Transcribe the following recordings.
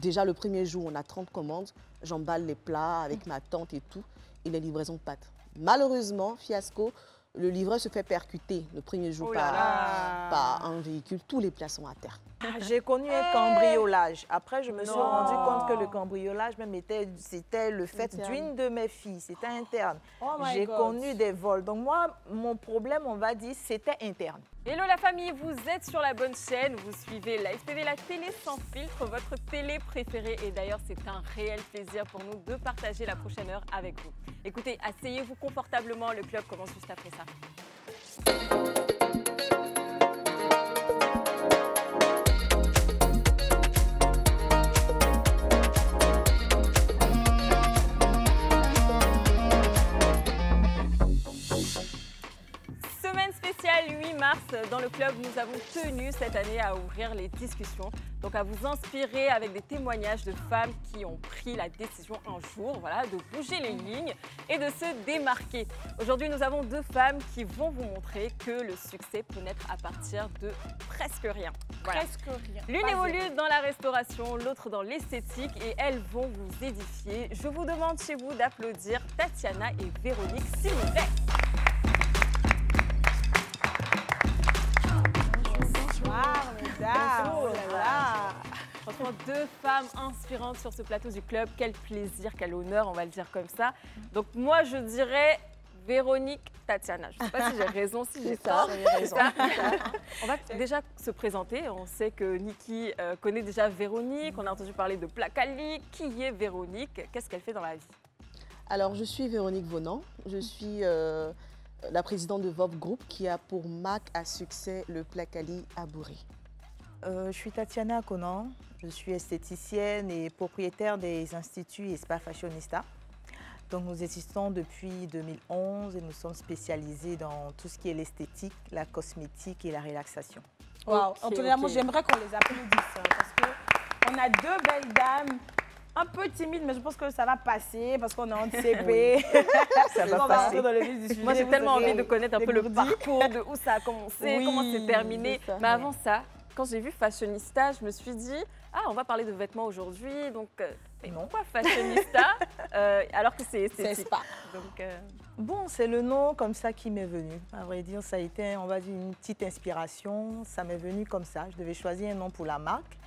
déjà le premier jour, on a 30 commandes, j'emballe les plats avec ma tante et tout, et les livraisons partent. Malheureusement, fiasco, le livreur se fait percuter le premier jour par un véhicule, tous les plats sont à terre. J'ai connu un cambriolage. Après, je me suis rendu compte que le cambriolage même c'était le fait d'une de mes filles. C'était interne. J'ai connu des vols. Donc moi, mon problème, on va dire, c'était interne. Hello la famille, vous êtes sur la bonne chaîne, vous suivez Live TV, la télé sans filtre, votre télé préférée. Et d'ailleurs, c'est un réel plaisir pour nous de partager la prochaine heure avec vous. Écoutez, asseyez-vous confortablement, le club commence juste après ça. Spécial 8 mars, dans le club, nous avons tenu cette année à ouvrir les discussions, donc à vous inspirer avec des témoignages de femmes qui ont pris la décision un jour de bouger les lignes et de se démarquer. Aujourd'hui, nous avons deux femmes qui vont vous montrer que le succès peut naître à partir de presque rien. Voilà. Presque rien. L'une évolue dans la restauration, l'autre dans l'esthétique et elles vont vous édifier. Je vous demande chez vous d'applaudir Tatiana et Véronique, s'il vous plaît. Franchement, deux femmes inspirantes sur ce plateau du club. Quel plaisir, quel honneur, on va le dire comme ça. Donc moi, je dirais Véronique, Tatiana. Je ne sais pas si j'ai raison, si j'ai tort. On va déjà se présenter. On sait que Niki connaît déjà Véronique. On a entendu parler de Placali. Qui est Véronique? Qu'est-ce qu'elle fait dans la vie? Alors, je suis Véronique Vonant. Je suis la présidente de VOP Group qui a pour marque à succès le Placali à Bourré. Je suis Tatiana Conan, je suis esthéticienne et propriétaire des instituts Espa Fashionista. Donc nous existons depuis 2011 et nous sommes spécialisés dans tout ce qui est l'esthétique, la cosmétique et la relaxation. Wow. Moi j'aimerais qu'on les applaudisse parce qu'on a deux belles dames. Un peu timide, mais je pense que ça va passer parce qu'on est en CP. Ça va passer. Moi, j'ai tellement envie de connaître un peu le parcours, de où ça a commencé, comment c'est terminé. Mais avant ça, quand j'ai vu Fashionista, je me suis dit, on va parler de vêtements aujourd'hui. Donc, mais pourquoi Fashionista alors que c'est esthétique? Bon, c'est le nom comme ça qui m'est venu. À vrai dire, ça a été, on va dire, une petite inspiration. Ça m'est venu comme ça. Je devais choisir un nom pour la marque.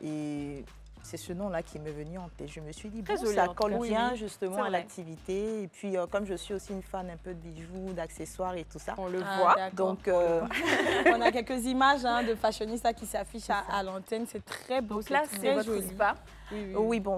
Et c'est ce nom-là qui m'est venu en tête. Je me suis dit, bon, ça colle bien justement à l'activité. Et puis, comme je suis aussi une fan un peu de bijoux, d'accessoires et tout ça. On le voit. Donc, on a quelques images de fashionista qui s'affichent à l'antenne. C'est très beau. Donc là, c'est votre spa. Oui, bon,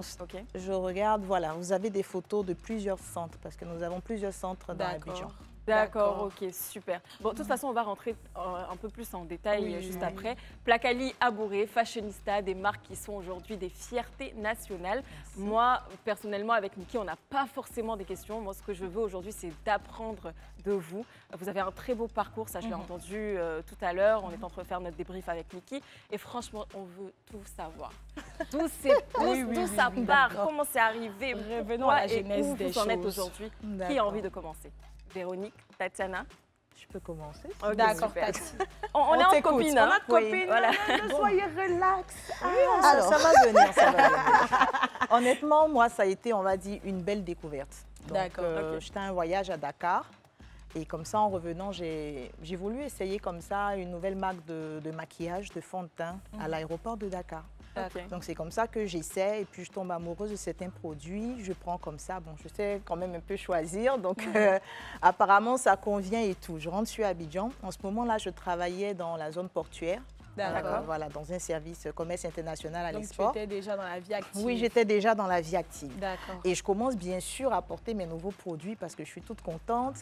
je regarde, voilà, vous avez des photos de plusieurs centres parce que nous avons plusieurs centres dans Abidjan. D'accord, ok, super. Bon, de toute façon, on va rentrer un peu plus en détail juste après. Placali, Abouré, Fashionista, des marques qui sont aujourd'hui des fiertés nationales. Merci. Moi, personnellement, avec Niki, on n'a pas forcément des questions. Moi, ce que je veux aujourd'hui, c'est d'apprendre de vous. Vous avez un très beau parcours, ça je l'ai entendu tout à l'heure. On est en train de faire notre débrief avec Niki. Et franchement, on veut tout savoir. D'où ça part, comment c'est arrivé, revenons à la genèse des choses. Où vous en êtes aujourd'hui. Qui a envie de commencer? Véronique, Tatiana, je peux commencer. D'accord, Tati. On est en copine. On est en copine. Voilà. Soyez relax. Alors, ça va venir, ça va venir. Honnêtement, moi, ça a été, on va dire, une belle découverte. D'accord. J'étais un voyage à Dakar. Et comme ça, en revenant, j'ai voulu essayer comme ça une nouvelle marque de maquillage, de fond de teint à l'aéroport de Dakar. Donc c'est comme ça que j'essaie et puis je tombe amoureuse de certains produits, je prends comme ça, bon je sais quand même un peu choisir, donc apparemment ça convient et tout. Je rentre sur Abidjan, en ce moment-là je travaillais dans la zone portuaire, voilà, dans un service commerce international à l'export. Donc tu étais déjà dans la vie active? Oui, j'étais déjà dans la vie active. D'accord. Et je commence bien sûr à porter mes nouveaux produits parce que je suis toute contente.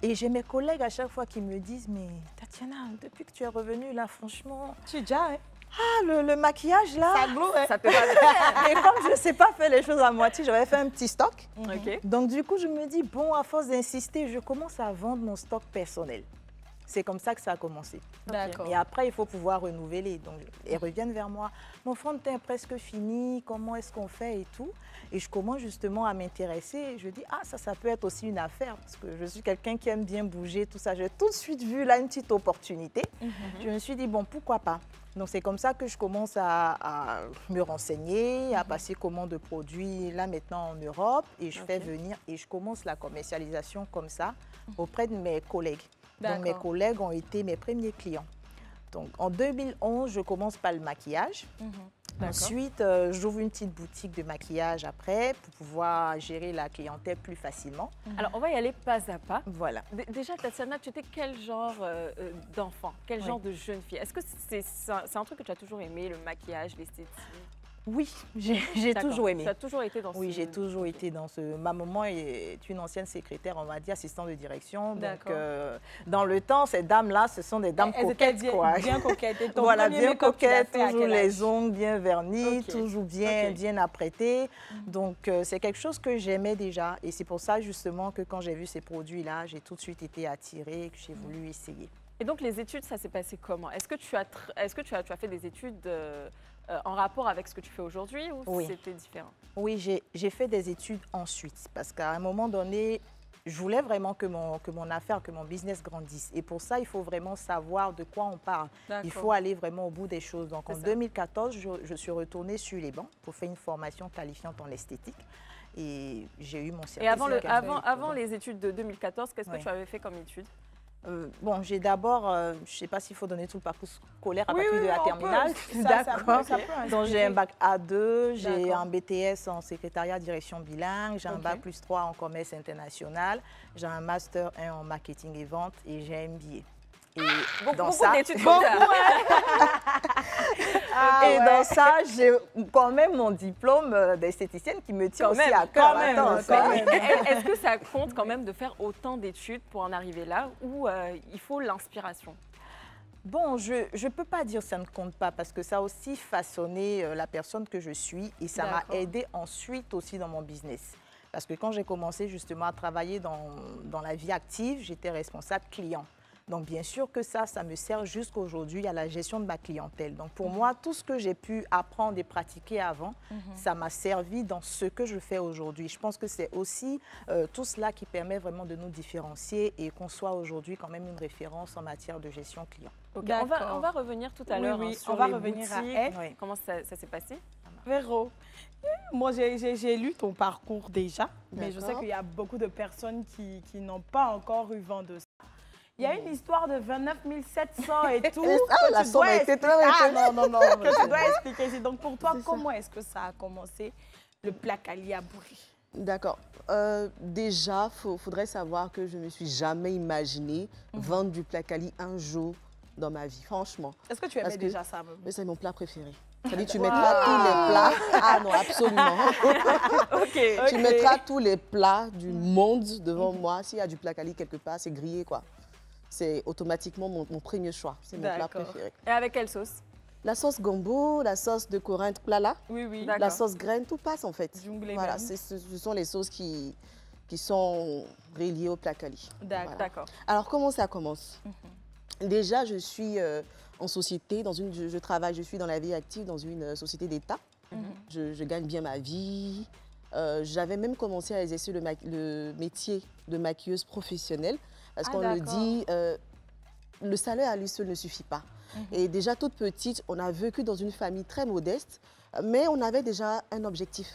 Et j'ai mes collègues à chaque fois qui me disent, mais Tatiana, depuis que tu es revenue là, franchement... Tu es déjà, hein? Le maquillage là, ça glow, ça peut pas. Et comme je ne sais pas faire les choses à moitié, j'avais fait un petit stock. Donc du coup, je me dis, bon, à force d'insister, je commence à vendre mon stock personnel. C'est comme ça que ça a commencé. D'accord. Et après, il faut pouvoir renouveler. Donc, elles reviennent vers moi. Mon fond de teint est presque fini. Comment est-ce qu'on fait et tout. Et je commence justement à m'intéresser. Je dis, ah, ça peut être aussi une affaire. Parce que je suis quelqu'un qui aime bien bouger, tout ça. J'ai tout de suite vu là une petite opportunité. Je me suis dit, bon, pourquoi pas. Donc, c'est comme ça que je commence à me renseigner, à passer commande de produits là maintenant en Europe. Et je fais venir et je commence la commercialisation comme ça auprès de mes collègues. Donc, mes collègues ont été mes premiers clients. Donc, en 2011, je commence par le maquillage. Ensuite, j'ouvre une petite boutique de maquillage après pour pouvoir gérer la clientèle plus facilement. Alors, on va y aller pas à pas. Voilà. Déjà, Tatiana, tu étais quel genre d'enfant? Quel genre de jeune fille? Est-ce que c'est un truc que tu as toujours aimé, le maquillage, l'esthétique? Oui, j'ai toujours aimé. Tu as toujours été dans ce... Oui, j'ai toujours été dans ce... Ma maman est une ancienne secrétaire, on va dire, assistante de direction. Donc, dans le temps, ces dames-là, ce sont des dames coquettes, quoi. Bien coquettes. Voilà, bien coquettes, toujours les ongles bien vernis, toujours bien apprêtés. Donc, c'est quelque chose que j'aimais déjà. Et c'est pour ça, justement, que quand j'ai vu ces produits-là, j'ai tout de suite été attirée et que j'ai voulu essayer. Et donc, les études, ça s'est passé comment? Est-ce que tu as fait des études en rapport avec ce que tu fais aujourd'hui ou c'était différent? Oui, j'ai fait des études ensuite parce qu'à un moment donné, je voulais vraiment que mon affaire, que mon business grandisse. Et pour ça, il faut vraiment savoir de quoi on parle. Il faut aller vraiment au bout des choses. Donc, en 2014, je suis retournée sur les bancs pour faire une formation qualifiante en esthétique. Et j'ai eu mon certificat. Et avant les études de 2014, qu'est-ce que tu avais fait comme études? Bon, j'ai d'abord, je ne sais pas s'il faut donner tout le parcours scolaire à partir de la terminale. D'accord. Donc, j'ai un bac A2, j'ai un BTS en secrétariat direction bilingue, j'ai un bac +3 en commerce international, j'ai un master 1 en marketing et vente et j'ai un MBA. Et dans ça, dans ça, j'ai quand même mon diplôme d'esthéticienne qui me tient aussi à cœur. Est-ce que ça compte quand même de faire autant d'études pour en arriver là ou il faut l'inspiration? Bon, je ne peux pas dire que ça ne compte pas parce que ça a aussi façonné la personne que je suis et ça m'a aidé ensuite aussi dans mon business. Parce que quand j'ai commencé justement à travailler dans la vie active, j'étais responsable client. Donc, bien sûr que ça me sert jusqu'à aujourd'hui à la gestion de ma clientèle. Donc, pour moi, tout ce que j'ai pu apprendre et pratiquer avant, ça m'a servi dans ce que je fais aujourd'hui. Je pense que c'est aussi tout cela qui permet vraiment de nous différencier et qu'on soit aujourd'hui quand même une référence en matière de gestion client. On va revenir tout à l'heure sur les boutiques. Comment ça s'est passé? Véro, moi j'ai lu ton parcours déjà, mais je sais qu'il y a beaucoup de personnes qui n'ont pas encore eu vent de ça. Il y a une histoire de 29 700 et tout. La somme a été très... non, que tu dois expliquer. Donc pour toi, comment est-ce que ça a commencé, le Plakali à Bouri? D'accord. Déjà, faudrait savoir que je ne me suis jamais imaginé vendre du Plakali un jour dans ma vie, franchement. Est-ce que tu aimais déjà ça? Mais c'est mon plat préféré. C'est-à-dire tu mettras tous les plats. Ah non, absolument. Tu mettras tous les plats du monde devant moi. S'il y a du Plakali quelque part, c'est grillé, quoi. C'est automatiquement mon premier choix. C'est mon plat préféré. Et avec quelle sauce? La sauce gombo, la sauce de Corinthe plala, la sauce graine, tout passe en fait. Voilà, ce sont les sauces qui sont reliées au Plakali. D'accord. Alors, comment ça commence? Déjà, je suis en société, je suis dans la vie active dans une société d'État. Je gagne bien ma vie. J'avais même commencé à exercer le métier de maquilleuse professionnelle. Parce qu'on le dit, le salaire à lui seul ne suffit pas. Et déjà toute petite, on a vécu dans une famille très modeste, mais on avait déjà un objectif.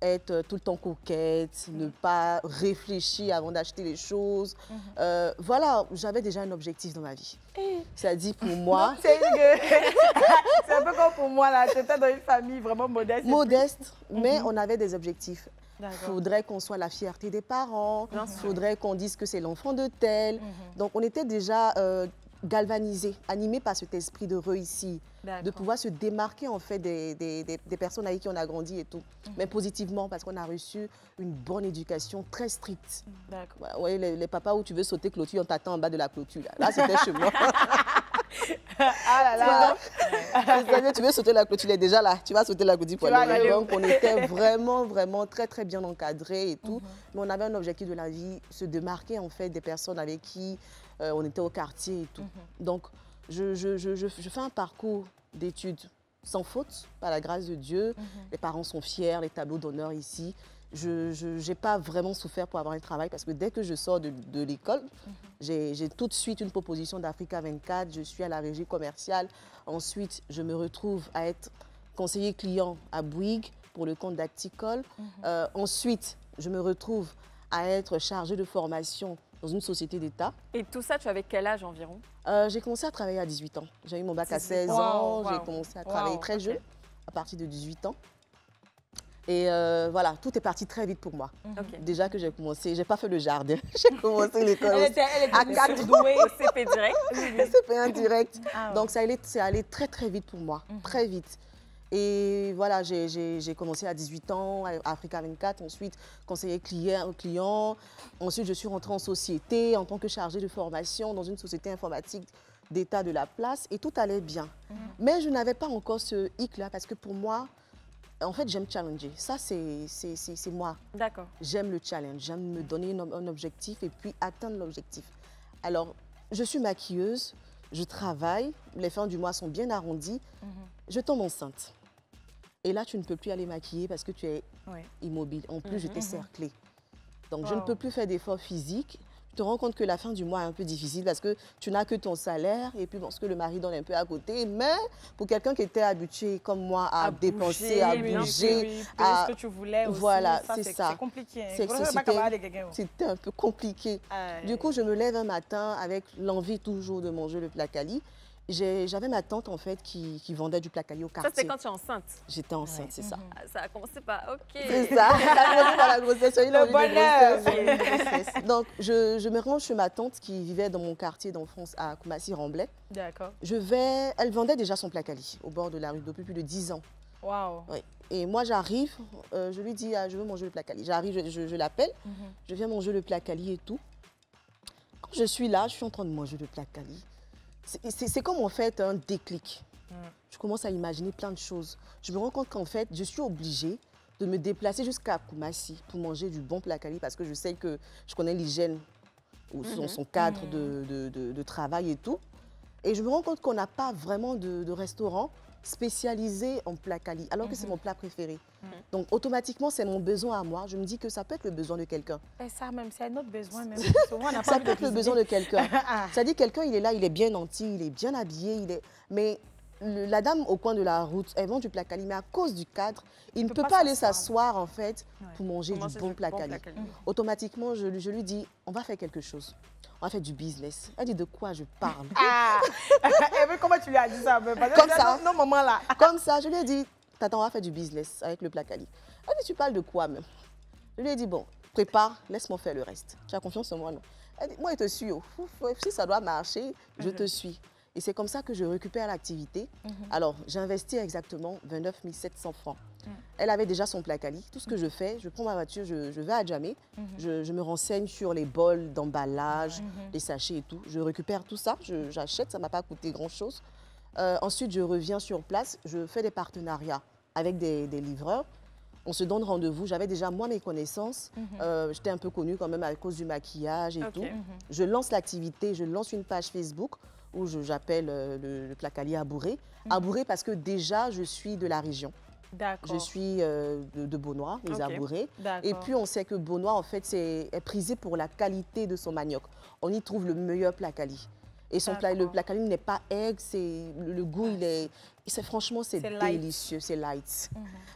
Être tout le temps coquette, ne pas réfléchir avant d'acheter les choses. Voilà, j'avais déjà un objectif dans ma vie. C'est-à-dire pour moi... C'est un peu comme pour moi, là. J'étais dans une famille vraiment modeste. Modeste, mais on avait des objectifs. Il faudrait qu'on soit la fierté des parents, il faudrait qu'on dise que c'est l'enfant de tel. Donc, on était déjà galvanisés, animés par cet esprit de réussir, de pouvoir se démarquer en fait des personnes avec qui on a grandi et tout. Mais positivement, parce qu'on a reçu une bonne éducation très stricte. Ouais, les papas où tu veux sauter clôture, on t'attend en bas de la clôture. Là, c'était chez moi. Ah là là. Tu veux sauter la clôture, il est déjà là. Tu vas sauter la clôture pour aller. Donc, on était vraiment très, très bien encadrés et tout. Mais on avait un objectif de la vie, se démarquer en fait des personnes avec qui on était au quartier et tout. Donc, je fais un parcours d'études sans faute, par la grâce de Dieu. Les parents sont fiers, les tableaux d'honneur ici. Je n'ai pas vraiment souffert pour avoir un travail parce que dès que je sors de l'école, j'ai tout de suite une proposition d'Africa 24. Je suis à la régie commerciale. Ensuite, je me retrouve à être conseiller client à Bouygues pour le compte d'Acticol. Ensuite, je me retrouve à être chargée de formation dans une société d'État. Et tout ça, tu avais quel âge environ? J'ai commencé à travailler à 18 ans. J'ai eu mon bac à 16 ans. J'ai commencé à travailler très jeune, à partir de 18 ans. Et voilà, tout est parti très vite pour moi. Déjà que j'ai commencé, j'ai pas fait le jardin. J'ai commencé l'école Elle était à 4 ans au CP direct. CP indirect. Donc c'est allé très très vite pour moi, très vite. Et voilà, j'ai commencé à 18 ans, à Africa 24, ensuite conseiller client. Ensuite, je suis rentrée en société en tant que chargée de formation dans une société informatique d'État de la place et tout allait bien. Mais je n'avais pas encore ce hic-là parce que pour moi, en fait, j'aime challenger. Ça, c'est moi. D'accord. J'aime le challenge, j'aime me donner un objectif et puis atteindre l'objectif. Alors, je suis maquilleuse, je travaille, les fins du mois sont bien arrondies, je tombe enceinte. Et là, tu ne peux plus aller maquiller parce que tu es immobile. En plus, je t'ai cerclée. Donc, je ne peux plus faire d'efforts physiques. Tu te rends compte que la fin du mois est un peu difficile parce que tu n'as que ton salaire et puis bon, ce que le mari donne un peu à côté. Mais pour quelqu'un qui était habitué comme moi à dépenser, à bouger, à ce que tu voulais aussi, voilà, c'est ça. C'est compliqué. C'était un peu compliqué. Du coup, je me lève un matin avec l'envie toujours de manger le placali. J'avais ma tante en fait qui vendait du placali au quartier. Ça, c'était quand tu es enceinte? J'étais enceinte, c'est ça. Ça a commencé par OK. C'est ça, ça a commencé par la grossesse. Le bonheur. Donc, je me rends chez ma tante qui vivait dans mon quartier d'enfance à Koumassi-Remblai. D'accord. Elle vendait déjà son placali au bord de la rue depuis plus de 10 ans. Waouh. Oui. Et moi, j'arrive, je lui dis, je veux manger le placali. J'arrive, je l'appelle, je viens manger le placali et tout. Quand je suis là, je suis en train de manger le placali. C'est comme en fait un déclic. Je commence à imaginer plein de choses. Je me rends compte qu'en fait, je suis obligée de me déplacer jusqu'à Koumassi pour manger du bon placali parce que je sais que je connais l'hygiène ou son cadre de travail et tout. Et je me rends compte qu'on n'a pas vraiment de restaurant spécialisé en placali, alors que c'est mon plat préféré. Donc, automatiquement, c'est mon besoin à moi. Je me dis que ça peut être le besoin de quelqu'un. Et ça, même, c'est notre besoin. Même. Ça peut être le besoin de quelqu'un. C'est-à-dire, quelqu'un, il est là, il est bien nanti, il est bien habillé, mais la dame au coin de la route, elle vend du placali, mais à cause du cadre, il ne peut pas aller s'asseoir, en fait, pour manger du bon placali. Automatiquement, je lui dis, on va faire quelque chose. On va faire du business. Elle dit, de quoi je parle? Mais comment tu lui as dit ça? Comme ça. Non, maman, là. Comme ça, je lui ai dit, t'attends, on va faire du business avec le placali. Elle dit, tu parles de quoi même? Je lui ai dit, bon, prépare, laisse-moi faire le reste. Tu as confiance en moi, non? Elle dit, moi, je te suis. Si ça doit marcher, je te suis. Et c'est comme ça que je récupère l'activité. Alors, j'investis exactement 29 700 francs. Elle avait déjà son placali. Tout ce que je fais, je prends ma voiture, je vais à Djamé. Je me renseigne sur les bols d'emballage, les sachets et tout. Je récupère tout ça, j'achète, ça ne m'a pas coûté grand-chose. Ensuite, je reviens sur place, je fais des partenariats avec des livreurs. On se donne rendez-vous. J'avais déjà, moi, mes connaissances. J'étais un peu connue quand même à cause du maquillage et tout. Je lance l'activité, je lance une page Facebook où j'appelle le placali Abouré. Abouré parce que déjà, je suis de la région. Je suis de Beaunois, les Abourés. Et puis, on sait que Beaunois, en fait, est prisé pour la qualité de son manioc. On y trouve le meilleur placali. Et le placali n'est pas aigre, le goût, franchement, c'est délicieux, c'est light.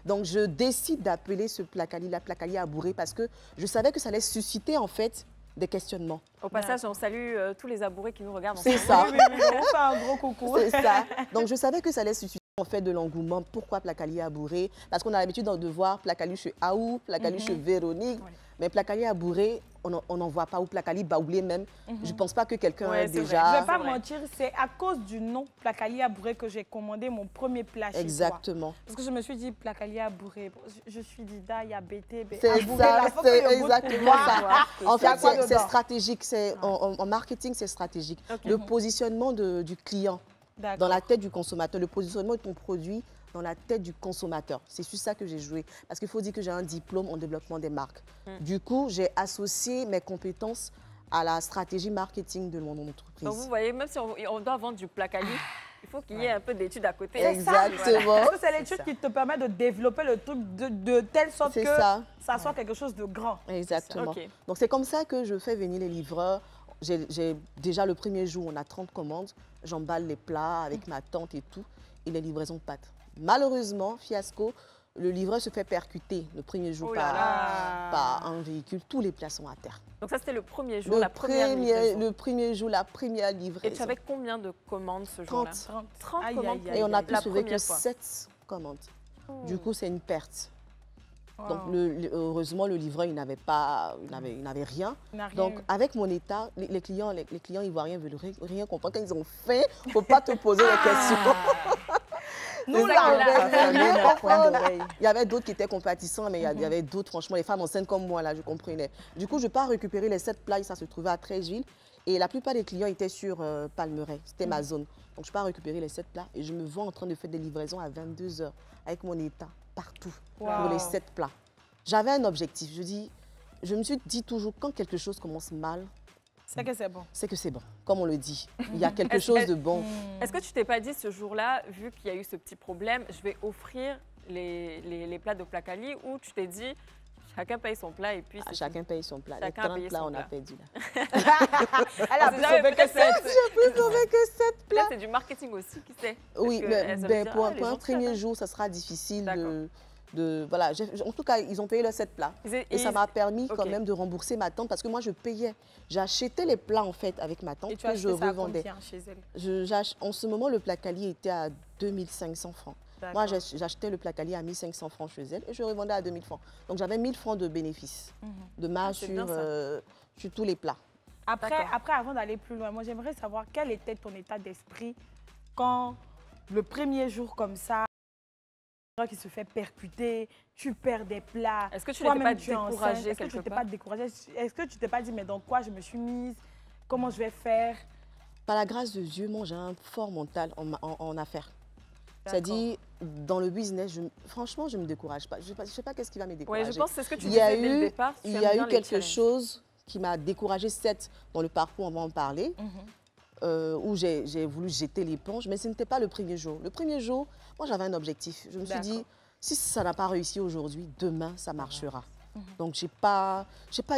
Donc, je décide d'appeler ce placali, la placali Abouré, parce que je savais que ça allait susciter, en fait, des questionnements. Au passage, on salue tous les Abourés qui nous regardent. C'est ça. Oui, on fait un gros coucou. C'est ça. Donc, je savais que ça allait susciter en fait de l'engouement. Pourquoi placali Abouré? Parce qu'on a l'habitude de voir placali chez Aou, placali chez Véronique. Mais placali Abouré, on n'en voit pas, ou placali Baoulé même. Je ne pense pas que quelqu'un ait déjà... Je ne vais pas mentir, c'est à cause du nom placali Abouré que j'ai commandé mon premier plat chez Exactement. toi. Parce que je me suis dit placali Abouré. Je suis dit, il y a BT. C'est ça, c'est exactement ça. En fait, c'est stratégique. En marketing, c'est stratégique. Le positionnement du client dans la tête du consommateur, le positionnement de ton produit dans la tête du consommateur. C'est sur ça que j'ai joué. Parce qu'il faut dire que j'ai un diplôme en développement des marques. Du coup, j'ai associé mes compétences à la stratégie marketing de mon entreprise. Donc vous voyez, même si on doit vendre du Placali, il faut qu'il y ait un peu d'études à côté. Exactement. Parce que c'est l'étude qui te permet de développer le truc de telle sorte que ça soit quelque chose de grand. Exactement. Okay. Donc c'est comme ça que je fais venir les livreurs. Déjà le premier jour, on a 30 commandes. J'emballe les plats avec ma tante et tout. Et les livraisons pâtes. Malheureusement, fiasco, le livreur se fait percuter le premier jour par un véhicule. Tous les plats sont à terre. Donc ça, c'était le premier jour, la première livraison. Le premier jour, la première livraison. Et tu avais combien de commandes ce jour-là? 30 commandes. Et on a pu sauver que 7 commandes. Du coup, c'est une perte. Donc, heureusement, le livreur, il n'avait rien. Donc, avec mon état, les clients ivoiriens ne veulent rien comprendre. Quand ils ont faim, il ne faut pas te poser des questions. Nous, il y avait d'autres qui étaient compatissants, mais il y avait d'autres, franchement, les femmes enceintes comme moi, là, je comprenais. Du coup, je pars récupérer les 7 plats, ça se trouvait à Treichville. Et la plupart des clients étaient sur Palmeraie, c'était ma zone. Donc, je pars récupérer les 7 plats et je me vois en train de faire des livraisons à 22 h avec mon état, partout, pour les 7 plats. J'avais un objectif, je me suis dit toujours, quand quelque chose commence mal, c'est que c'est bon. C'est que c'est bon, comme on le dit. Il y a quelque chose de bon. Est-ce que tu t'es pas dit ce jour-là, vu qu'il y a eu ce petit problème, je vais offrir les plats de Placali, ou tu t'es dit, chacun paye son plat et puis... chacun paye son plat. Les 30 plats, on a perdu là. Elle a pu sauver que 7. J'ai pu sauver que 7 plats. C'est du marketing aussi, qui sait? Oui, mais pour un premier jour, ça sera difficile voilà, en tout cas, ils ont payé leurs 7 plats. Et ça m'a permis quand même de rembourser ma tante parce que moi, je payais. J'achetais les plats, en fait, avec ma tante que je revendais. Chez elle? En ce moment, le Placali était à 2500 francs. Moi, j'achetais le Placali à 1500 francs chez elle et je revendais à 2000 francs. Donc, j'avais 1000 francs de bénéfices, de marge sur tous les plats. Après, avant d'aller plus loin, moi, j'aimerais savoir quel était ton état d'esprit quand le premier jour comme ça, qui se fait percuter, tu perds des plats. Est-ce que tu n'étais pas découragée Est-ce que tu n'étais pas découragée? Est-ce que tu t'es pas dit, mais dans quoi je me suis mise? Comment je vais faire? Par la grâce de Dieu, moi, j'ai un fort mental en affaires. C'est-à-dire, dans le business, franchement, je ne me décourage pas. Je ne sais pas qu'est-ce qui va me décourager. Oui, je pense que c'est ce que tu disais dès le départ. Il y a eu quelque chose qui m'a découragée, certes, dans le parcours, on va en parler. Où j'ai voulu jeter l'éponge, mais ce n'était pas le premier jour. Le premier jour, moi, j'avais un objectif. Je me suis dit, si ça n'a pas réussi aujourd'hui, demain, ça marchera. Donc, je n'ai pas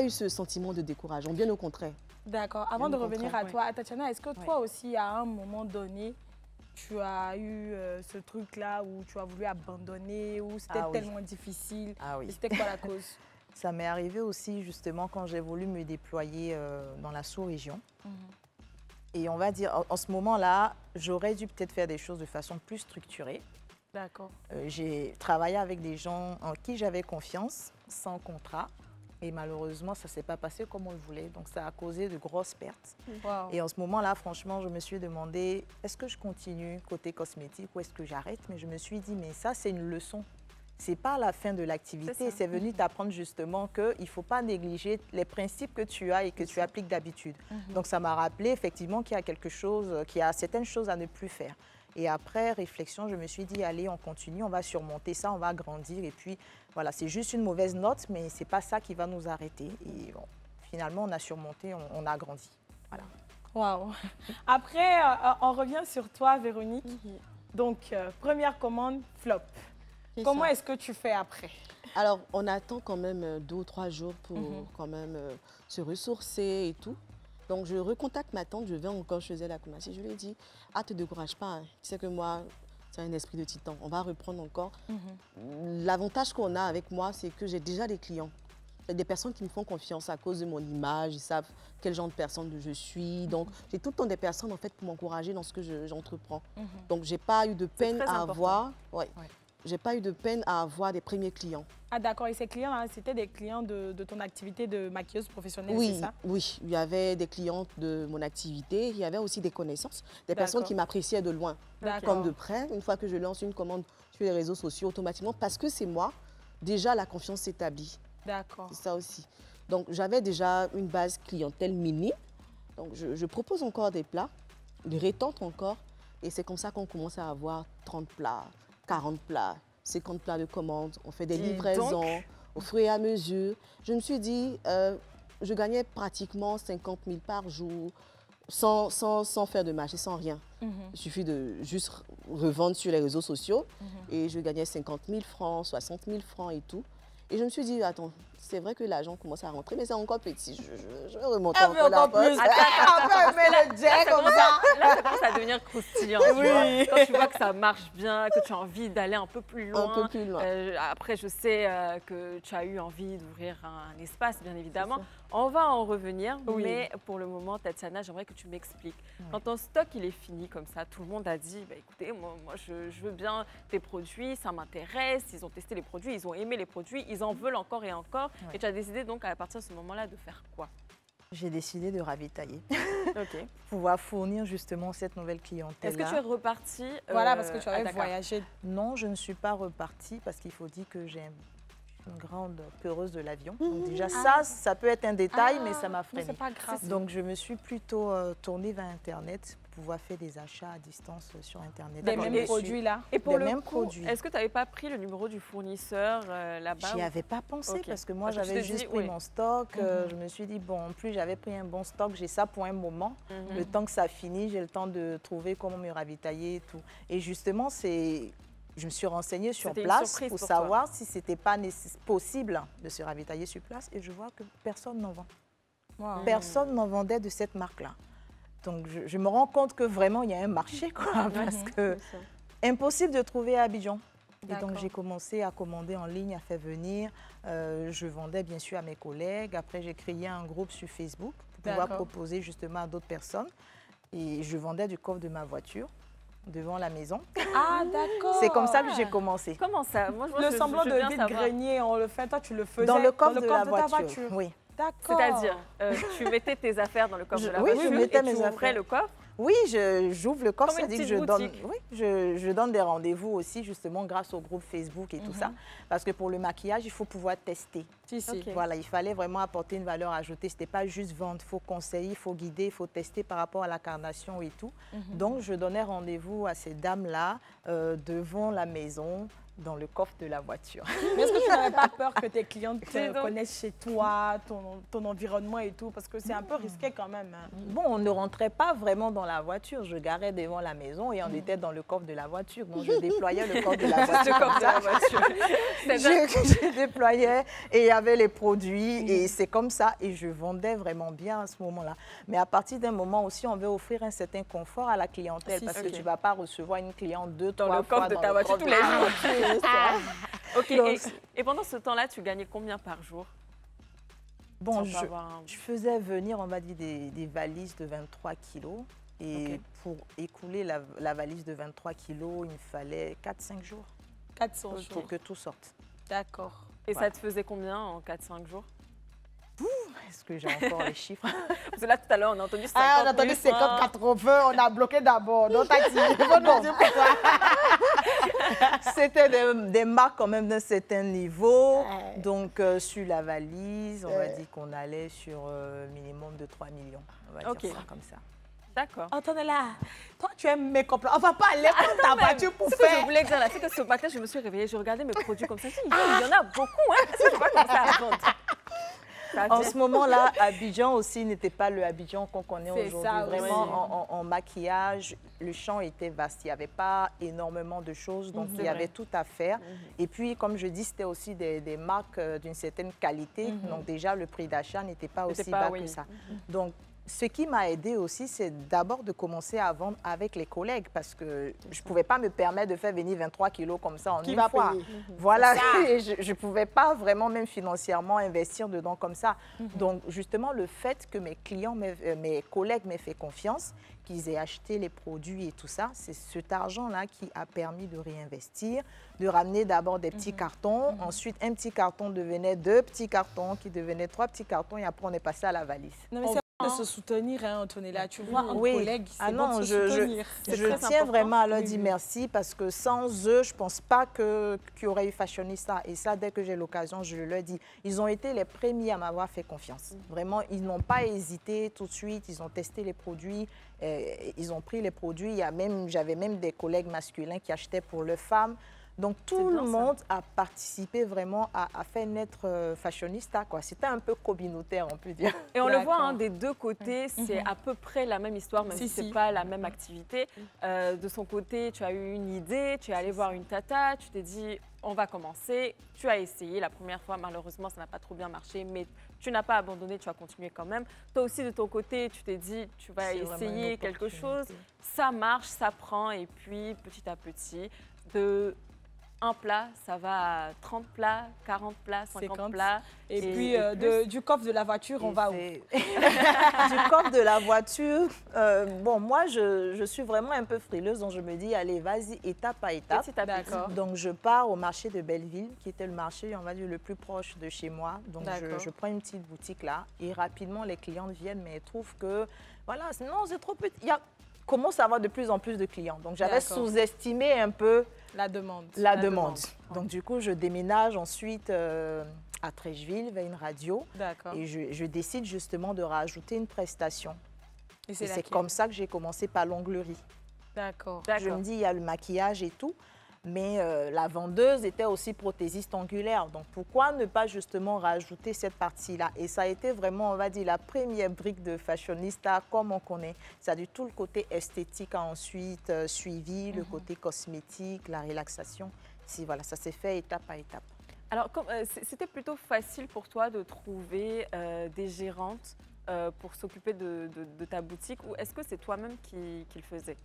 eu ce sentiment de découragement, bien au contraire. D'accord. Avant de revenir à toi, Tatiana, est-ce que toi aussi, à un moment donné, tu as eu ce truc-là où tu as voulu abandonner, où c'était tellement difficile? C'était quoi la cause? Ça m'est arrivé aussi, justement, quand j'ai voulu me déployer dans la sous-région. Et on va dire, en ce moment-là, j'aurais dû peut-être faire des choses de façon plus structurée. D'accord. J'ai travaillé avec des gens en qui j'avais confiance, sans contrat. Et malheureusement, ça ne s'est pas passé comme on le voulait. Donc, ça a causé de grosses pertes. Wow. Et en ce moment-là, franchement, je me suis demandé, est-ce que je continue côté cosmétique ou est-ce que j'arrête? Mais je me suis dit, mais ça, c'est une leçon. Ce n'est pas la fin de l'activité. C'est venu t'apprendre justement qu'il ne faut pas négliger les principes que tu as et que tu appliques d'habitude. Donc, ça m'a rappelé effectivement qu'il y a quelque chose, qu'il y a certaines choses à ne plus faire. Et après réflexion, je me suis dit, allez, on continue, on va surmonter ça, on va grandir. Et puis, voilà, c'est juste une mauvaise note, mais ce n'est pas ça qui va nous arrêter. Et bon, finalement, on a surmonté, on a grandi. Voilà. Waouh. Après, on revient sur toi, Véronique. Donc, première commande, flop. Comment est-ce que tu fais après? Alors, on attend quand même 2 ou 3 jours pour quand même se ressourcer et tout. Donc, je recontacte ma tante, je vais encore chez elle à Koumassi. Je lui ai dit, ah, te décourage pas, hein. Tu sais que moi, c'est un esprit de titan. On va reprendre encore. L'avantage qu'on a avec moi, c'est que j'ai déjà des clients. Il y a des personnes qui me font confiance à cause de mon image, ils savent quel genre de personne je suis. Donc, j'ai tout le temps des personnes en fait, pour m'encourager dans ce que j'entreprends. Donc, je n'ai pas eu de peine à avoir... J'ai pas eu de peine à avoir des premiers clients. Ah d'accord, et ces clients-là, c'était des clients de ton activité de maquilleuse professionnelle, oui, c'est ça? Oui, il y avait des clientes de mon activité, il y avait aussi des connaissances, des personnes qui m'appréciaient de loin, comme de près. Une fois que je lance une commande sur les réseaux sociaux, automatiquement, parce que c'est moi, déjà la confiance s'établit. D'accord. C'est ça aussi. Donc j'avais déjà une base clientèle minime, donc je propose encore des plats, des rétentes encore, et c'est comme ça qu'on commence à avoir 30 plats. 40 plats, 50 plats de commandes, on fait des livraisons au fur et à mesure. Je me suis dit, je gagnais pratiquement 50 000 par jour, sans faire de marché, sans rien. Il suffit de juste revendre sur les réseaux sociaux et je gagnais 50 000 francs, 60 000 francs et tout. Et je me suis dit, attends, c'est vrai que l'argent commence à rentrer, mais c'est encore petit. Je vais remonter encore la poste. On peut mettre le jet comme ça. Là, ça commence à devenir croustillant. Oui. Quand tu vois que ça marche bien, que tu as envie d'aller un peu plus loin. Un peu plus loin. Après, je sais que tu as eu envie d'ouvrir un espace, bien évidemment. On va en revenir, mais pour le moment, Tatiana, j'aimerais que tu m'expliques. Quand ton stock il est fini comme ça, tout le monde a dit, bah, écoutez, moi je veux bien tes produits, ça m'intéresse. Ils ont testé les produits, ils ont aimé les produits, ils en veulent encore et encore. Et tu as décidé donc à partir de ce moment-là de faire quoi? J'ai décidé de ravitailler pour pouvoir fournir justement cette nouvelle clientèle. Est-ce que tu es repartie Voilà, parce que tu avais voyagé. Non, je ne suis pas repartie parce qu'il faut dire que j'ai une grande peureuse de l'avion. Donc déjà, ça peut être un détail, mais ça m'a freinée. C'est pas grave. Donc je me suis plutôt tournée vers Internet pour pouvoir faire des achats à distance sur Internet. Des mêmes produits là? Et pour des le mêmes coup, produits. est-ce que tu n'avais pas pris le numéro du fournisseur là-bas? J'y avais pas pensé parce que moi, j'avais juste pris mon stock. Je me suis dit, bon, en plus, j'avais pris un bon stock. J'ai ça pour un moment. Le temps que ça finit, j'ai le temps de trouver comment me ravitailler et tout. Et justement, je me suis renseignée sur place pour savoir si ce n'était pas possible de se ravitailler sur place. Et je vois que personne n'en vend. Personne n'en vendait de cette marque-là. Donc, je me rends compte que vraiment, il y a un marché, quoi, parce que impossible de trouver à Abidjan. Et donc, j'ai commencé à commander en ligne, à faire venir. Je vendais bien sûr à mes collègues. Après, j'ai créé un groupe sur Facebook pour pouvoir proposer justement à d'autres personnes. Et je vendais du coffre de ma voiture devant la maison. Ah, d'accord. C'est comme ça que j'ai commencé. Comment ça? Moi, le semblant de vide-grenier, on le fait, toi, tu le faisais dans le coffre de ta voiture. Oui. D'accord. C'est-à-dire, tu mettais tes affaires dans le coffre de la voiture je mettais mes tu ouvrais le coffre? Oui, j'ouvre le coffre, c'est-à-dire que je donne des rendez-vous aussi, justement, grâce au groupe Facebook et tout ça. Parce que pour le maquillage, il faut pouvoir tester. Voilà, il fallait vraiment apporter une valeur ajoutée. Ce n'était pas juste vendre, il faut conseiller, il faut guider, il faut tester par rapport à la carnation et tout. Donc, je donnais rendez-vous à ces dames-là devant la maison, dans le coffre de la voiture. Mais est-ce que tu n'avais pas peur que tes clientes te connaissent chez toi, ton environnement et tout? Parce que c'est un peu risqué quand même. Hein. Bon, on ne rentrait pas vraiment dans la voiture. Je garais devant la maison et on était dans le coffre de la voiture. Donc, je déployais le coffre de la voiture. Je déployais et il y avait les produits et c'est comme ça. Et je vendais vraiment bien à ce moment-là. Mais à partir d'un moment aussi, on veut offrir un certain confort à la clientèle parce que tu ne vas pas recevoir une cliente 2, 3 fois dans le coffre de ta voiture tous les jours. Et pendant ce temps-là, tu gagnais combien par jour? Bon, je faisais venir, on va dire, des valises de 23 kilos. Et pour écouler la valise de 23 kilos, il me fallait 4-5 jours. 400 jours. Pour que tout sorte. D'accord. Et ça te faisait combien en 4-5 jours? Est-ce que j'ai encore les chiffres? Parce que là, tout à l'heure, on a entendu 50, on a entendu 50, 80, on a bloqué d'abord. Donc, t'as dit, c'était des marques quand même d'un certain niveau. Donc, sur la valise, on va dire qu'on allait sur minimum de 3 millions. On va dire ça comme ça. D'accord. Attendez là, toi tu aimes mes comptes. On va pas aller prendre ta voiture pour faire. Ce que je voulais dire là, c'est que ce matin, je me suis réveillée, je regardais mes produits comme ça. Il y en a beaucoup, hein. Je ne vais pas commencer à vendre. En ce moment-là, Abidjan aussi n'était pas le Abidjan qu'on connaît aujourd'hui. Vraiment, en maquillage, le champ était vaste. Il n'y avait pas énormément de choses, donc il y avait tout à faire. Et puis, comme je dis, c'était aussi des marques d'une certaine qualité. Donc déjà, le prix d'achat n'était pas aussi bas que ça. Donc, ce qui m'a aidé aussi, c'est d'abord de commencer à vendre avec les collègues parce que je ne pouvais pas me permettre de faire venir 23 kilos comme ça en une fois. Voilà, et je ne pouvais pas vraiment même financièrement investir dedans comme ça. Donc, justement, le fait que mes clients, mes collègues m'aient fait confiance, qu'ils aient acheté les produits et tout ça, c'est cet argent-là qui a permis de réinvestir, de ramener d'abord des petits cartons. Ensuite, un petit carton devenait 2 petits cartons, qui devenaient 3 petits cartons et après, on est passé à la valise. Non, mais de se soutenir, hein, Antonella. Tu vois, un collègue, c'est bon de se soutenir. Je tiens vraiment à leur dire merci parce que sans eux, je ne pense pas qu'il y aurait eu Fashionista. Et ça, dès que j'ai l'occasion, je leur dis. Ils ont été les premiers à m'avoir fait confiance. Vraiment, ils n'ont pas hésité tout de suite. Ils ont testé les produits. Ils ont pris les produits. J'avais même des collègues masculins qui achetaient pour leurs femmes. Donc tout le monde a participé vraiment à faire naître Fashionista, quoi. C'était un peu communautaire, on peut dire. Et on le voit hein, des deux côtés, c'est à peu près la même histoire, même si ce n'est pas la même activité. De son côté, tu as eu une idée, tu es allé voir une tata, tu t'es dit on va commencer, tu as essayé la première fois, malheureusement ça n'a pas trop bien marché, mais tu n'as pas abandonné, tu as continué quand même. Toi aussi de ton côté, tu t'es dit tu vas essayer quelque chose, ça marche, ça prend et puis petit à petit, de un plat, ça va à 30 plats, 40 plats, 50 plats. Et puis, du coffre de la voiture, on va où? Du coffre de la voiture, bon, moi, je suis vraiment un peu frileuse, donc je me dis, allez, vas-y, étape à étape. D'accord. Donc, je pars au marché de Belleville, qui était le marché, on va dire, le plus proche de chez moi. Donc, je prends une petite boutique là, et rapidement, les clientes viennent, mais elles trouvent que, voilà, non, c'est trop petit. Il commence à avoir de plus en plus de clients. Donc, j'avais sous-estimé un peu la demande. Donc, du coup, je déménage ensuite à Trècheville, vers une radio. Et je décide justement de rajouter une prestation. Et c'est comme ça que j'ai commencé par l'onglerie. Je me dis, il y a le maquillage et tout. Mais la vendeuse était aussi prothésiste ongulaire. Donc, pourquoi ne pas justement rajouter cette partie-là? Et ça a été vraiment, on va dire, la première brique de Fashionista comme on connaît. C'est-à-dire tout le côté esthétique a ensuite suivi, le côté cosmétique, la relaxation. Voilà, ça s'est fait étape à étape. Alors, c'était plutôt facile pour toi de trouver des gérantes pour s'occuper de ta boutique ou est-ce que c'est toi-même qui le faisais?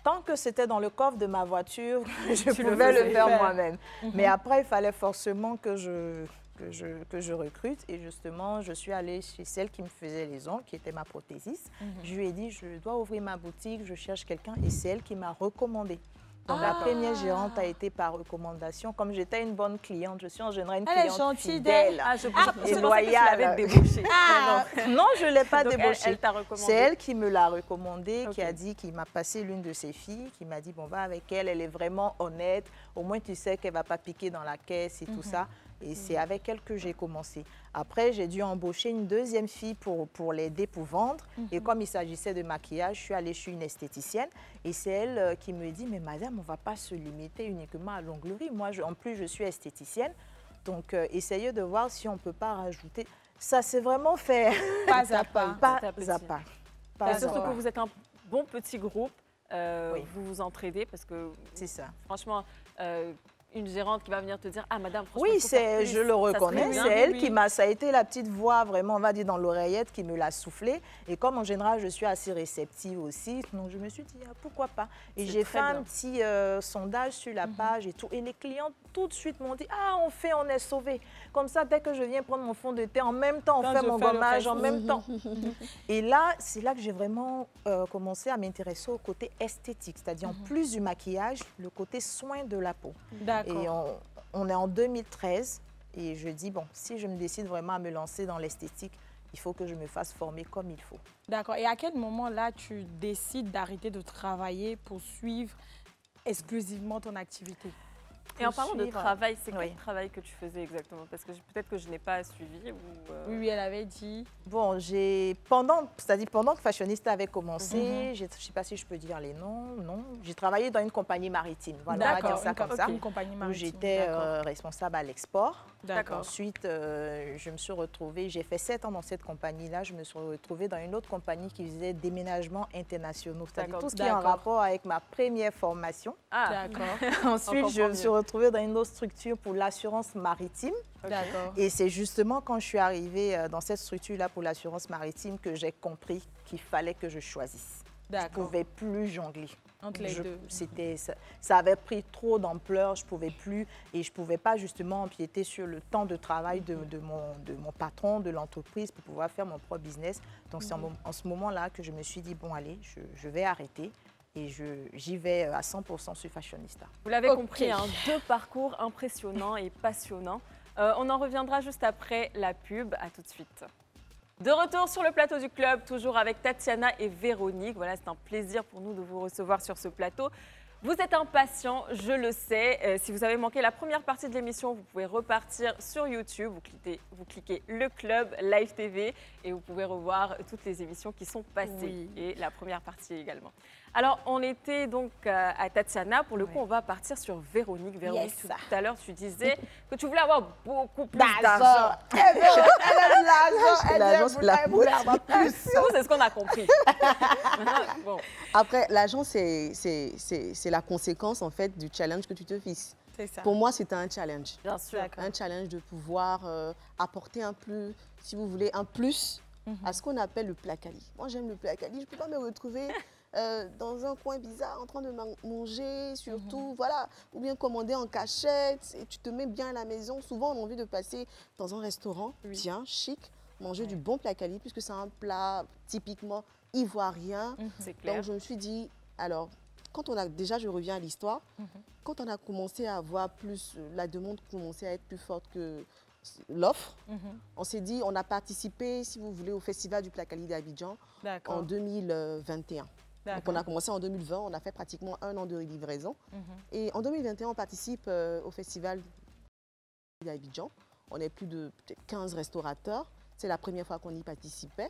Tant que c'était dans le coffre de ma voiture, je pouvais le faire moi-même. Mais après, il fallait forcément que je recrute. Et justement, je suis allée chez celle qui me faisait les ongles, qui était ma prothésiste. Je lui ai dit, je dois ouvrir ma boutique, je cherche quelqu'un. Et c'est elle qui m'a recommandé. Donc, la première gérante a été par recommandation. Comme j'étais une bonne cliente, je suis en général une cliente fidèle et loyale. Non, je ne l'ai pas débauchée. C'est elle qui me l'a recommandé, qui m'a passé l'une de ses filles, qui m'a dit, bon, va avec elle, elle est vraiment honnête. Au moins, tu sais qu'elle ne va pas piquer dans la caisse et tout ça. Et c'est avec elle que j'ai commencé. Après, j'ai dû embaucher une deuxième fille pour l'aider, pour vendre. Et comme il s'agissait de maquillage, je suis allée chez une esthéticienne. Et c'est elle qui me dit, mais madame, on ne va pas se limiter uniquement à l'onglerie. Moi, en plus, je suis esthéticienne. Donc, essayez de voir si on ne peut pas rajouter. Ça, c'est vraiment fait pas à pas. Pas à pas. Surtout que vous êtes un bon petit groupe. Vous vous entraidez parce que, franchement, une gérante qui va venir te dire « Ah, madame, franchement, oui, je le reconnais. C'est elle qui m'a... Ça a été la petite voix, vraiment, on va dire, dans l'oreillette qui me l'a soufflé. Et comme, en général, je suis assez réceptive aussi, donc je me suis dit, pourquoi pas. Et j'ai fait un petit sondage sur la page et tout. Et les clients, tout de suite, m'ont dit « Ah, on est sauvés. » Comme ça, dès que je viens prendre mon fond de teint, en même temps, on fait mon gommage, en même temps. Et là, c'est là que j'ai vraiment commencé à m'intéresser au côté esthétique. C'est-à-dire, en plus du maquillage, le côté soin de la peau. Et on est en 2013 et je dis, bon, si je me décide vraiment à me lancer dans l'esthétique, il faut que je me fasse former comme il faut. D'accord. Et à quel moment, là, tu décides d'arrêter de travailler pour suivre exclusivement ton activité? Et en parlant de travail, c'est quel travail que tu faisais exactement? Parce que peut-être que je n'ai pas suivi. Oui, elle avait dit. Bon, pendant que Fashionista avait commencé, je ne sais pas si je peux dire les noms, non. J'ai travaillé dans une compagnie maritime. Voilà, on va dire ça comme ça. Une compagnie maritime. Où j'étais responsable à l'export. D'accord. Ensuite, je me suis retrouvée, j'ai fait 7 ans dans cette compagnie-là. Je me suis retrouvée dans une autre compagnie qui faisait déménagements internationaux. C'est-à-dire tout ce qui est en rapport avec ma première formation. D'accord. Ensuite, je me suis retrouvée dans une autre structure pour l'assurance maritime. D'accord. Et c'est justement quand je suis arrivée dans cette structure-là pour l'assurance maritime que j'ai compris qu'il fallait que je choisisse. Je ne pouvais plus jongler. Entre les deux. Ça avait pris trop d'ampleur, je ne pouvais plus. Et je ne pouvais pas justement empiéter sur le temps de travail de mon patron, de l'entreprise pour pouvoir faire mon propre business. Donc c'est en ce moment-là que je me suis dit, bon allez, je vais arrêter. Et j'y vais à 100% sur Fashionista. Vous l'avez compris, hein, 2 parcours impressionnants et passionnants. On en reviendra juste après la pub. À tout de suite. De retour sur le plateau du club, toujours avec Tatiana et Véronique. Voilà, c'est un plaisir pour nous de vous recevoir sur ce plateau. Vous êtes impatients, je le sais. Si vous avez manqué la première partie de l'émission, vous pouvez repartir sur YouTube. Vous cliquez le club Live TV et vous pouvez revoir toutes les émissions qui sont passées et la première partie également. Alors, on était donc à Tatiana. Pour le coup, on va partir sur Véronique. Véronique, tout à l'heure, tu disais que tu voulais avoir beaucoup plus d'argent. Elle aime l'argent, elle voulait avoir plus. C'est ce qu'on a compris. Bon. Après, l'argent, c'est la conséquence, en fait, du challenge que tu te fixes. Pour moi, c'était un challenge. Bien sûr. Un challenge de pouvoir apporter un plus, si vous voulez, un plus à ce qu'on appelle le placali. Moi, j'aime le placali. Je ne peux pas me retrouver dans un coin bizarre en train de manger, surtout, voilà, ou bien commander en cachette et tu te mets bien à la maison. Souvent, on a envie de passer dans un restaurant, tiens, chic, manger du bon placali, puisque c'est un plat typiquement ivoirien. C'est clair. Donc, je me suis dit, alors, quand on a, déjà, je reviens à l'histoire, quand on a commencé à avoir plus, la demande commençait à être plus forte que l'offre, on s'est dit, on a participé, si vous voulez, au Festival du Placali d'Abidjan en 2021. Donc, on a commencé en 2020, on a fait pratiquement 1 an de livraison. Et en 2021, on participe au Festival d'Abidjan. On est plus de peut-être 15 restaurateurs. C'est la première fois qu'on y participait.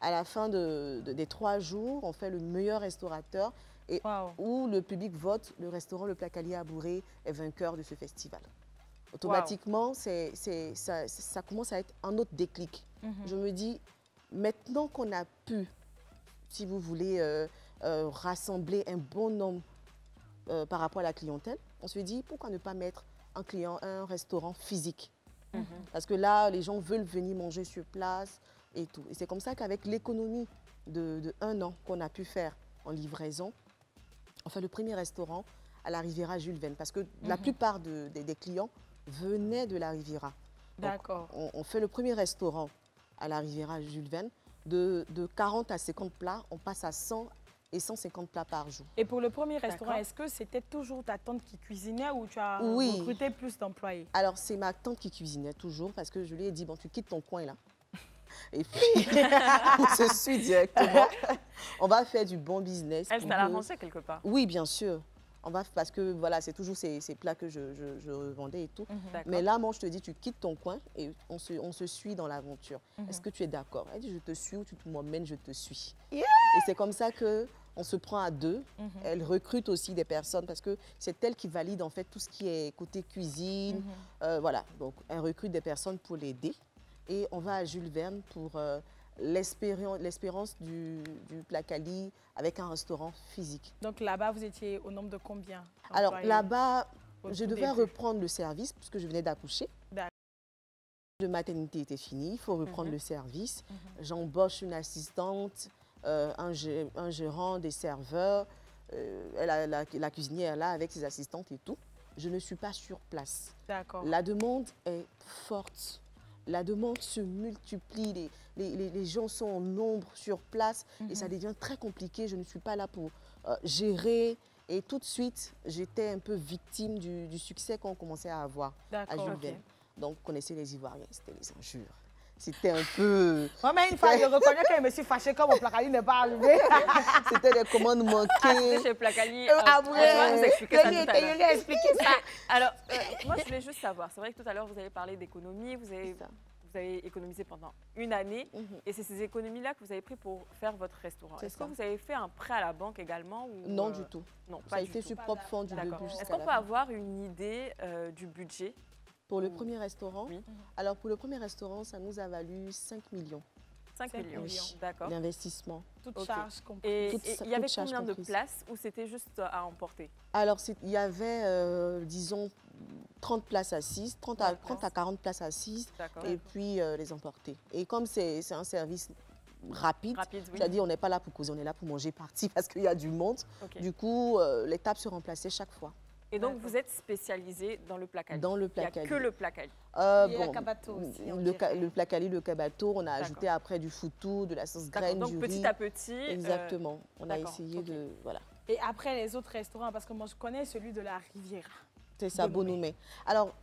À la fin des 3 jours, on fait le meilleur restaurateur et où le public vote, le restaurant Le Placali à Bourré est vainqueur de ce festival. Automatiquement, ça commence à être un autre déclic. Je me dis, maintenant qu'on a pu, si vous voulez, rassembler un bon nombre par rapport à la clientèle, on se dit, pourquoi ne pas mettre un restaurant physique? Parce que là, les gens veulent venir manger sur place et tout. Et c'est comme ça qu'avec l'économie de 1 an qu'on a pu faire en livraison, on fait le premier restaurant à la Riviera Jules Verne. Parce que la plupart des clients venaient de la Riviera. D'accord. On fait le premier restaurant à la Riviera Jules Verne. De 40 à 50 plats, on passe à 100 et 150 plats par jour. Et pour le premier restaurant, est-ce que c'était toujours ta tante qui cuisinait ou tu as recruté plus d'employés? Alors, c'est ma tante qui cuisinait toujours parce que je lui ai dit, bon, tu quittes ton coin là. Et puis, on se suit directement. On va faire du bon business. Elle t'a avancé quelque part? Oui, bien sûr. Parce que voilà, c'est toujours ces plats que je revendais et tout. Mais là, moi, je te dis, tu quittes ton coin et on se suit dans l'aventure. Est-ce que tu es d'accord? Elle dit, je te suis ou tu m'emmènes, je te suis. Et c'est comme ça qu'on se prend à 2. Elle recrute aussi des personnes parce que c'est elle qui valide en fait tout ce qui est côté cuisine. Voilà, donc elle recrute des personnes pour l'aider. Et on va à Jules Verne pour l'espérance du Placali avec un restaurant physique. Donc là-bas, vous étiez au nombre de combien? Alors là-bas, je devais reprendre le service puisque je venais d'accoucher. Le maternité était fini, il faut reprendre le service. J'embauche une assistante, un gérant, des serveurs, la cuisinière là avec ses assistantes et tout. Je ne suis pas sur place. La demande est forte. La demande se multiplie, les gens sont en nombre sur place et ça devient très compliqué. Je ne suis pas là pour gérer. Et tout de suite, j'étais un peu victime du succès qu'on commençait à avoir à Jules Verne. Donc, vous connaissez les Ivoiriens, c'était les injures. C'était un peu... Moi-même, une fois, je reconnais que je me suis fâchée comme mon Placali n'est pas arrivé. C'était des commandes manquées. C'était chez Placali. Je lui ai expliqué ça. Alors, moi, je voulais juste savoir. C'est vrai que tout à l'heure, vous avez parlé d'économie. Vous avez économisé pendant 1 année. Et c'est ces économies-là que vous avez pris pour faire votre restaurant. Est-ce que vous avez fait un prêt à la banque également ou, Non, du tout. Non, ça a été sur propre fond du début jusqu'à la fin. Est-ce qu'on peut avoir une idée du budget? Pour le premier restaurant, alors pour le premier restaurant, ça nous a valu 5 millions. 5 millions, d'accord. D'investissement. Toute charge comprise. Et il y avait combien de places ou c'était juste à emporter? Alors, il y avait, disons, 30 places assises, 30 à 40 places assises, et puis les emporter. Et comme c'est un service rapide, c'est-à-dire on n'est pas là pour causer, on est là pour manger parti parce qu'il y a du monde. Du coup, les tables se remplaçaient chaque fois. Et donc, vous êtes spécialisé dans le Placali? Dans le Placali. Il n'y a que le Placali? Le Kabato aussi. Le Placali, le Kabato, on a ajouté après du foutou, de la sauce graine, donc, du riz. petit à petit. Exactement. On a essayé de... Voilà. Et après, les autres restaurants, parce que moi, je connais celui de la Riviera. C'est ça, Bonoumé. Alors,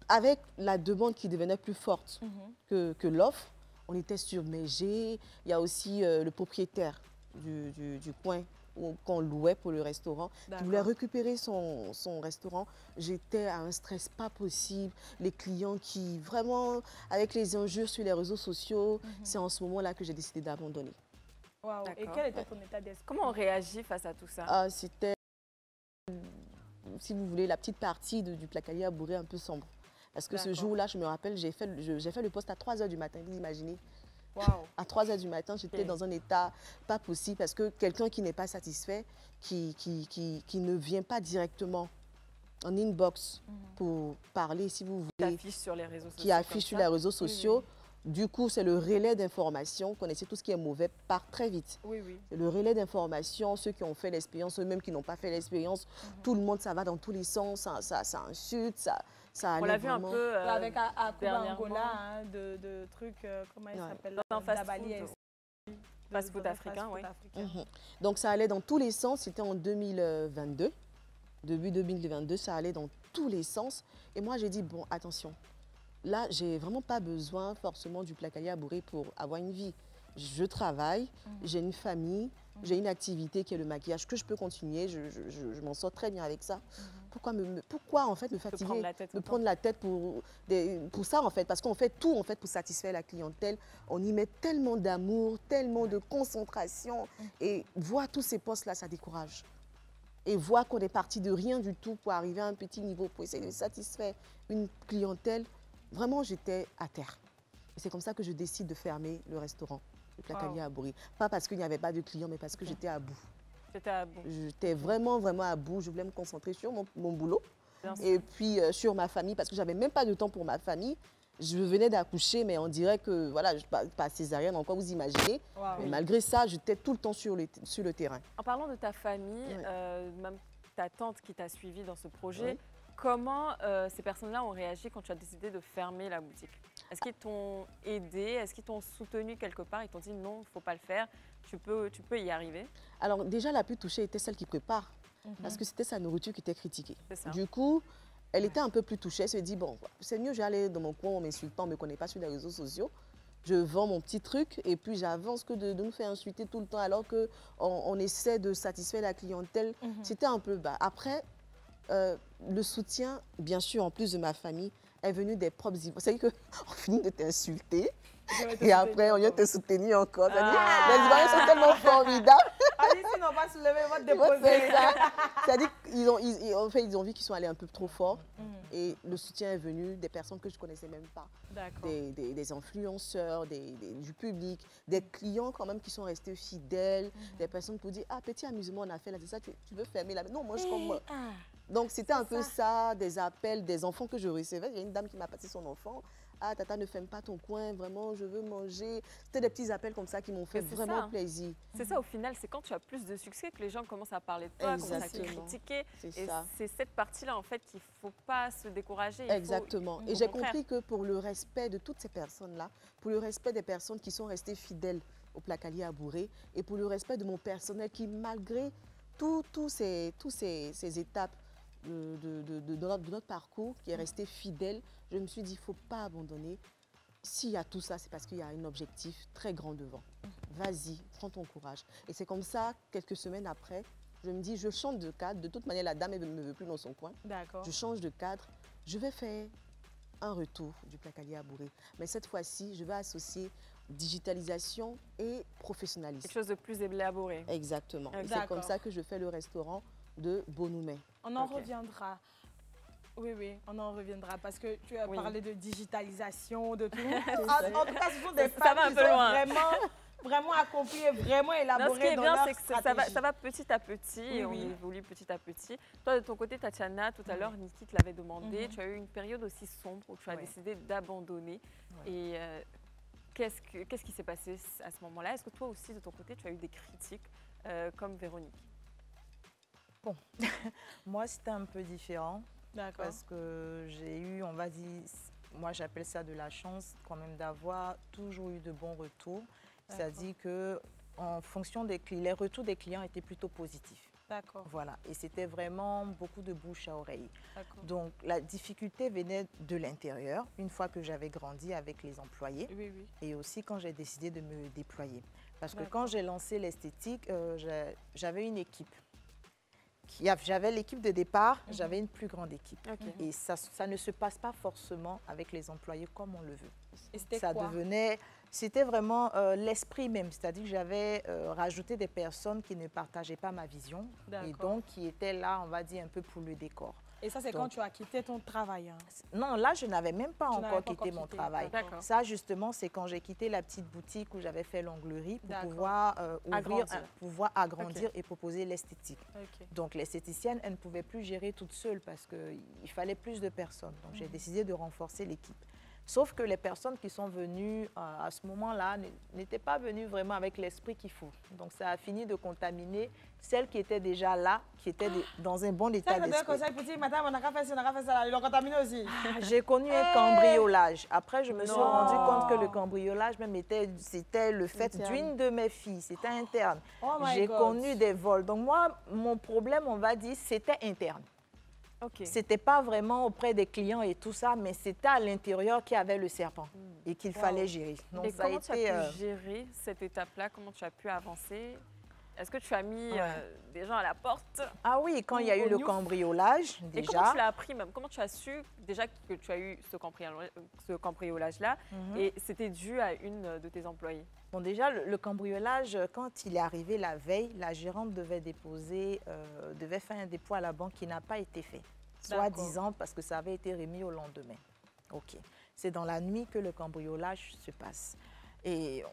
avec la demande qui devenait plus forte que l'offre, on était submergés. Il y a aussi le propriétaire du coin qu'on louait pour le restaurant, qui voulait récupérer son restaurant. J'étais à un stress pas possible. Les clients qui, vraiment, avec les injures sur les réseaux sociaux, c'est en ce moment-là que j'ai décidé d'abandonner. Wow. Et quel était ton état d'esprit? Comment on réagit face à tout ça? C'était, si vous voulez, la petite partie du Placalier Abouré un peu sombre. Parce que ce jour-là, je me rappelle, j'ai fait le poste à 3 h du matin, vous imaginez? Wow. À 3 h du matin, j'étais dans un état pas possible parce que quelqu'un qui n'est pas satisfait, qui ne vient pas directement en inbox pour parler, si vous voulez, qui affiche sur les réseaux sociaux. Qui affiche sur les réseaux sociaux. Oui. Du coup, c'est le relais d'information. Vous connaissez, tout ce qui est mauvais part très vite. Oui, oui. C'est le relais d'information, ceux qui ont fait l'expérience, eux-mêmes qui n'ont pas fait l'expérience. Tout le monde, ça va dans tous les sens, ça insulte, ça on l'a vu un peu avec Akuba Angola, hein, de trucs, comment il s'appelle, fast-food africain, oui. Donc ça allait dans tous les sens, c'était en 2022. Début 2022, ça allait dans tous les sens. Et moi, j'ai dit, bon, attention, là, j'ai vraiment pas besoin forcément du Placalier Abouré pour avoir une vie. Je travaille, j'ai une famille, j'ai une activité qui est le maquillage que je peux continuer, je m'en sors très bien avec ça. Pourquoi en fait me fatiguer, me prendre la tête pour ça en fait? Parce qu'on fait tout en fait pour satisfaire la clientèle. On y met tellement d'amour, tellement de concentration. Et voir tous ces postes-là, ça décourage. Et voir qu'on est parti de rien du tout pour arriver à un petit niveau, pour essayer de satisfaire une clientèle, vraiment j'étais à terre. Et c'est comme ça que je décide de fermer le restaurant, le Placalier Abouré. Pas parce qu'il n'y avait pas de clients, mais parce que j'étais à bout. J'étais vraiment, vraiment à bout. Je voulais me concentrer sur mon boulot et puis sur ma famille, parce que je n'avais même pas de temps pour ma famille. Je venais d'accoucher, mais on dirait que, voilà, je pas césarienne encore, vous imaginez. Mais malgré ça, j'étais tout le temps sur le terrain. En parlant de ta famille, même ta tante qui t'a suivi dans ce projet, comment ces personnes-là ont réagi quand tu as décidé de fermer la boutique? Est-ce qu'ils t'ont aidé? Est-ce qu'ils t'ont soutenu quelque part? Ils t'ont dit non, il ne faut pas le faire, tu peux y arriver? Alors déjà, la plus touchée était celle qui prépare, parce que c'était sa nourriture qui était critiquée. Du coup, elle était un peu plus touchée. Elle se dit, bon, c'est mieux, j'allais dans mon coin, on ne m'insulte pas, on ne me connaît pas sur les réseaux sociaux. Je vends mon petit truc et puis j'avance, que de nous faire insulter tout le temps alors qu'on essaie de satisfaire la clientèle. C'était un peu bas. Après, le soutien, bien sûr, en plus de ma famille, est venu des propres Ivoiriens. C'est-à-dire qu'on finit de t'insulter et après, on vient te soutenir encore. Les Ivoiriens sont tellement formidables. Allez, s'ils n'ont pas soulevé votre déposé. C'est-à-dire qu'ils ont vu qu'ils sont allés un peu trop fort. Et le soutien est venu des personnes que je ne connaissais même pas. Des influenceurs, du public, des clients quand même qui sont restés fidèles, des personnes pour dire, ah, petit amusement, on a fait là, c'est ça, tu veux fermer là? Non, moi, je comme moi. Donc, c'était un peu ça, des appels, des enfants que je recevais. Il y a une dame qui m'a passé son enfant. Ah, tata, ne ferme pas ton coin, vraiment, je veux manger. C'était des petits appels comme ça qui m'ont fait vraiment plaisir. C'est ça, au final, c'est quand tu as plus de succès que les gens commencent à parler de toi, commencent à te critiquer. Et c'est cette partie-là, en fait, qu'il ne faut pas se décourager. Exactement. Et j'ai compris que pour le respect de toutes ces personnes-là, pour le respect des personnes qui sont restées fidèles au Placalier Abouré et pour le respect de mon personnel qui, malgré toutes ces étapes de notre parcours, qui est resté fidèle, je me suis dit, il ne faut pas abandonner. S'il y a tout ça, c'est parce qu'il y a un objectif très grand devant. Vas-y, prends ton courage. Et c'est comme ça, quelques semaines après, je me dis, je change de cadre. De toute manière, la dame ne me veut plus dans son coin. Je change de cadre. Je vais faire un retour du Placalier Abouré. Mais cette fois-ci, je vais associer digitalisation et professionnalisme. Quelque chose de plus élaboré. Exactement. Et c'est comme ça que je fais le restaurant de Bonoumet. On en reviendra. Oui, on en reviendra parce que tu as parlé de digitalisation, de tout. En tout cas, ce sont des femmes qui sont vraiment accomplies et vraiment élaborées. Ce qui est bien, c'est que ça va petit à petit et on évolue petit à petit. Toi, de ton côté, Tatiana, tout à l'heure, Niki te l'avait demandé. Tu as eu une période aussi sombre où tu as décidé d'abandonner. Et qu'est-ce qui s'est passé à ce moment-là? Est-ce que toi aussi, de ton côté, tu as eu des critiques comme Véronique? Bon, moi, c'était un peu différent. Parce que j'ai eu, on va dire, moi j'appelle ça de la chance quand même d'avoir toujours eu de bons retours. C'est-à-dire que en fonction des clients, les retours des clients étaient plutôt positifs. Voilà, et c'était vraiment beaucoup de bouche à oreille. Donc la difficulté venait de l'intérieur, une fois que j'avais grandi avec les employés et aussi quand j'ai décidé de me déployer. Parce que quand j'ai lancé l'esthétique, j'avais une équipe j'avais l'équipe de départ, j'avais une plus grande équipe. Et ça ne se passe pas forcément avec les employés comme on le veut. Et c'était quoi? C'était vraiment l'esprit même, c'est-à-dire que j'avais rajouté des personnes qui ne partageaient pas ma vision et donc qui étaient là, on va dire, un peu pour le décor. Et ça, c'est quand tu as quitté ton travail, hein? Non, là, je n'avais même pas encore quitté mon travail. Ça, justement, c'est quand j'ai quitté la petite boutique où j'avais fait l'onglerie pour pouvoir agrandir et proposer l'esthétique. Donc, l'esthéticienne, elle ne pouvait plus gérer toute seule parce qu'il fallait plus de personnes. Donc, j'ai décidé de renforcer l'équipe. Sauf que les personnes qui sont venues à ce moment-là n'étaient pas venues vraiment avec l'esprit qu'il faut. Donc, ça a fini de contaminer celles qui étaient déjà là, qui étaient dans un bon état d'esprit. Madame, on a fait ça, ils l'ont contaminé aussi. J'ai connu un cambriolage. Après, je me suis rendu compte que le cambriolage même c'était le fait d'une de mes filles. C'était interne. J'ai connu des vols. Donc, moi, mon problème, on va dire, c'était interne. C'était pas vraiment auprès des clients et tout ça, mais c'était à l'intérieur qu'il y avait le serpent et qu'il fallait gérer. Donc, et comment tu as pu gérer cette étape-là? Comment tu as pu avancer? Est-ce que tu as mis des gens à la porte? Ah oui, quand il y a eu le cambriolage, déjà. Et comment tu l'as appris même? Comment tu as su déjà que tu as eu ce cambriolage-là et c'était dû à une de tes employées? Bon, déjà, le cambriolage, quand il est arrivé la veille, la gérante devait faire un dépôt à la banque qui n'a pas été fait. Soi-disant parce que ça avait été remis au lendemain. OK. C'est dans la nuit que le cambriolage se passe. Et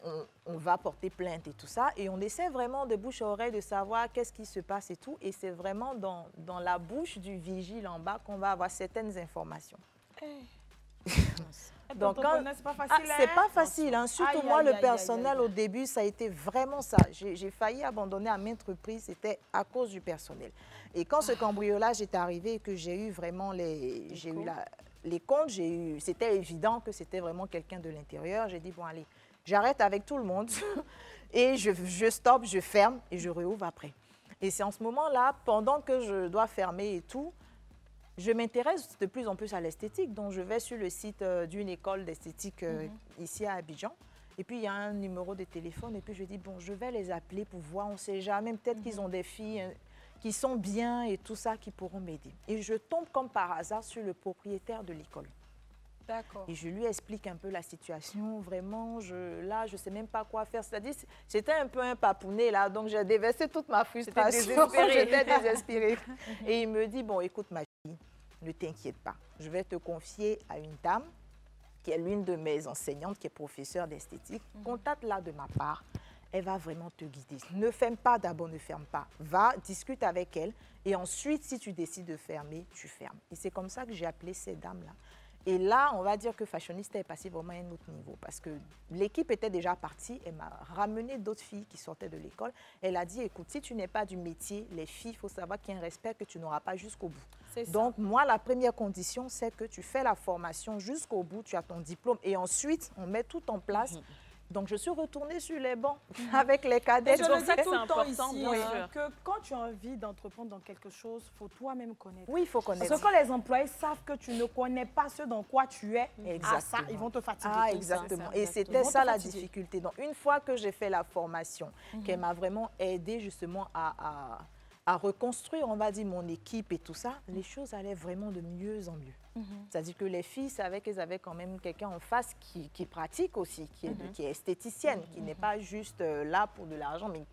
on va porter plainte et tout ça. Et on essaie vraiment de bouche à oreille de savoir qu'est-ce qui se passe et tout. Et c'est vraiment dans la bouche du vigile en bas qu'on va avoir certaines informations. Donc, c'est pas facile. C'est pas facile. Hein. Surtout moi, le personnel, au début, ça a été vraiment ça. J'ai failli abandonner à maintes reprises. C'était à cause du personnel. Et quand ce cambriolage est arrivé et que j'ai eu vraiment les comptes, c'était évident que c'était vraiment quelqu'un de l'intérieur. J'ai dit, bon, allez, j'arrête avec tout le monde et je stoppe, je ferme et je réouvre après. Et c'est en ce moment-là, pendant que je dois fermer et tout, je m'intéresse de plus en plus à l'esthétique. Donc, je vais sur le site d'une école d'esthétique ici à Abidjan. Et puis, il y a un numéro de téléphone. Et puis, je dis, bon, je vais les appeler pour voir. On ne sait jamais. Peut-être qu'ils ont des filles qui sont bien et tout ça, qui pourront m'aider. Et je tombe comme par hasard sur le propriétaire de l'école. D'accord. Et je lui explique un peu la situation. Vraiment, là, je ne sais même pas quoi faire. C'est-à-dire, j'étais un peu un papounet, là. Donc, j'ai déversé toute ma frustration. J'étais désespérée. Et il me dit, bon, écoute, ma fille, ne t'inquiète pas. Je vais te confier à une dame qui est l'une de mes enseignantes, qui est professeure d'esthétique. Contacte-la de ma part. Elle va vraiment te guider. Ne ferme pas d'abord, ne ferme pas. Va, discute avec elle. Et ensuite, si tu décides de fermer, tu fermes. Et c'est comme ça que j'ai appelé ces dames-là. Et là, on va dire que Fashionista est passé vraiment à un autre niveau parce que l'équipe était déjà partie. Elle m'a ramené d'autres filles qui sortaient de l'école. Elle a dit, écoute, si tu n'es pas du métier, les filles, il faut savoir qu'il y a un respect que tu n'auras pas jusqu'au bout. Donc, moi, la première condition, c'est que tu fais la formation jusqu'au bout, tu as ton diplôme et ensuite, on met tout en place. Donc, je suis retournée sur les bancs avec les cadets. Je le dis tout le temps ici, que quand tu as envie d'entreprendre dans quelque chose, il faut toi-même connaître. Oui, il faut connaître. Parce que quand les employés savent que tu ne connais pas ce dans quoi tu es, ça, ils vont te fatiguer. Ah, exactement. Et c'était ça la difficulté. Donc, une fois que j'ai fait la formation, qu'elle m'a vraiment aidée justement à reconstruire, on va dire, mon équipe et tout ça, les choses allaient vraiment de mieux en mieux. C'est-à-dire que les filles savaient qu'elles avaient quand même quelqu'un en face qui pratique aussi, qui est esthéticienne, qui n'est pas juste là pour de l'argent, mais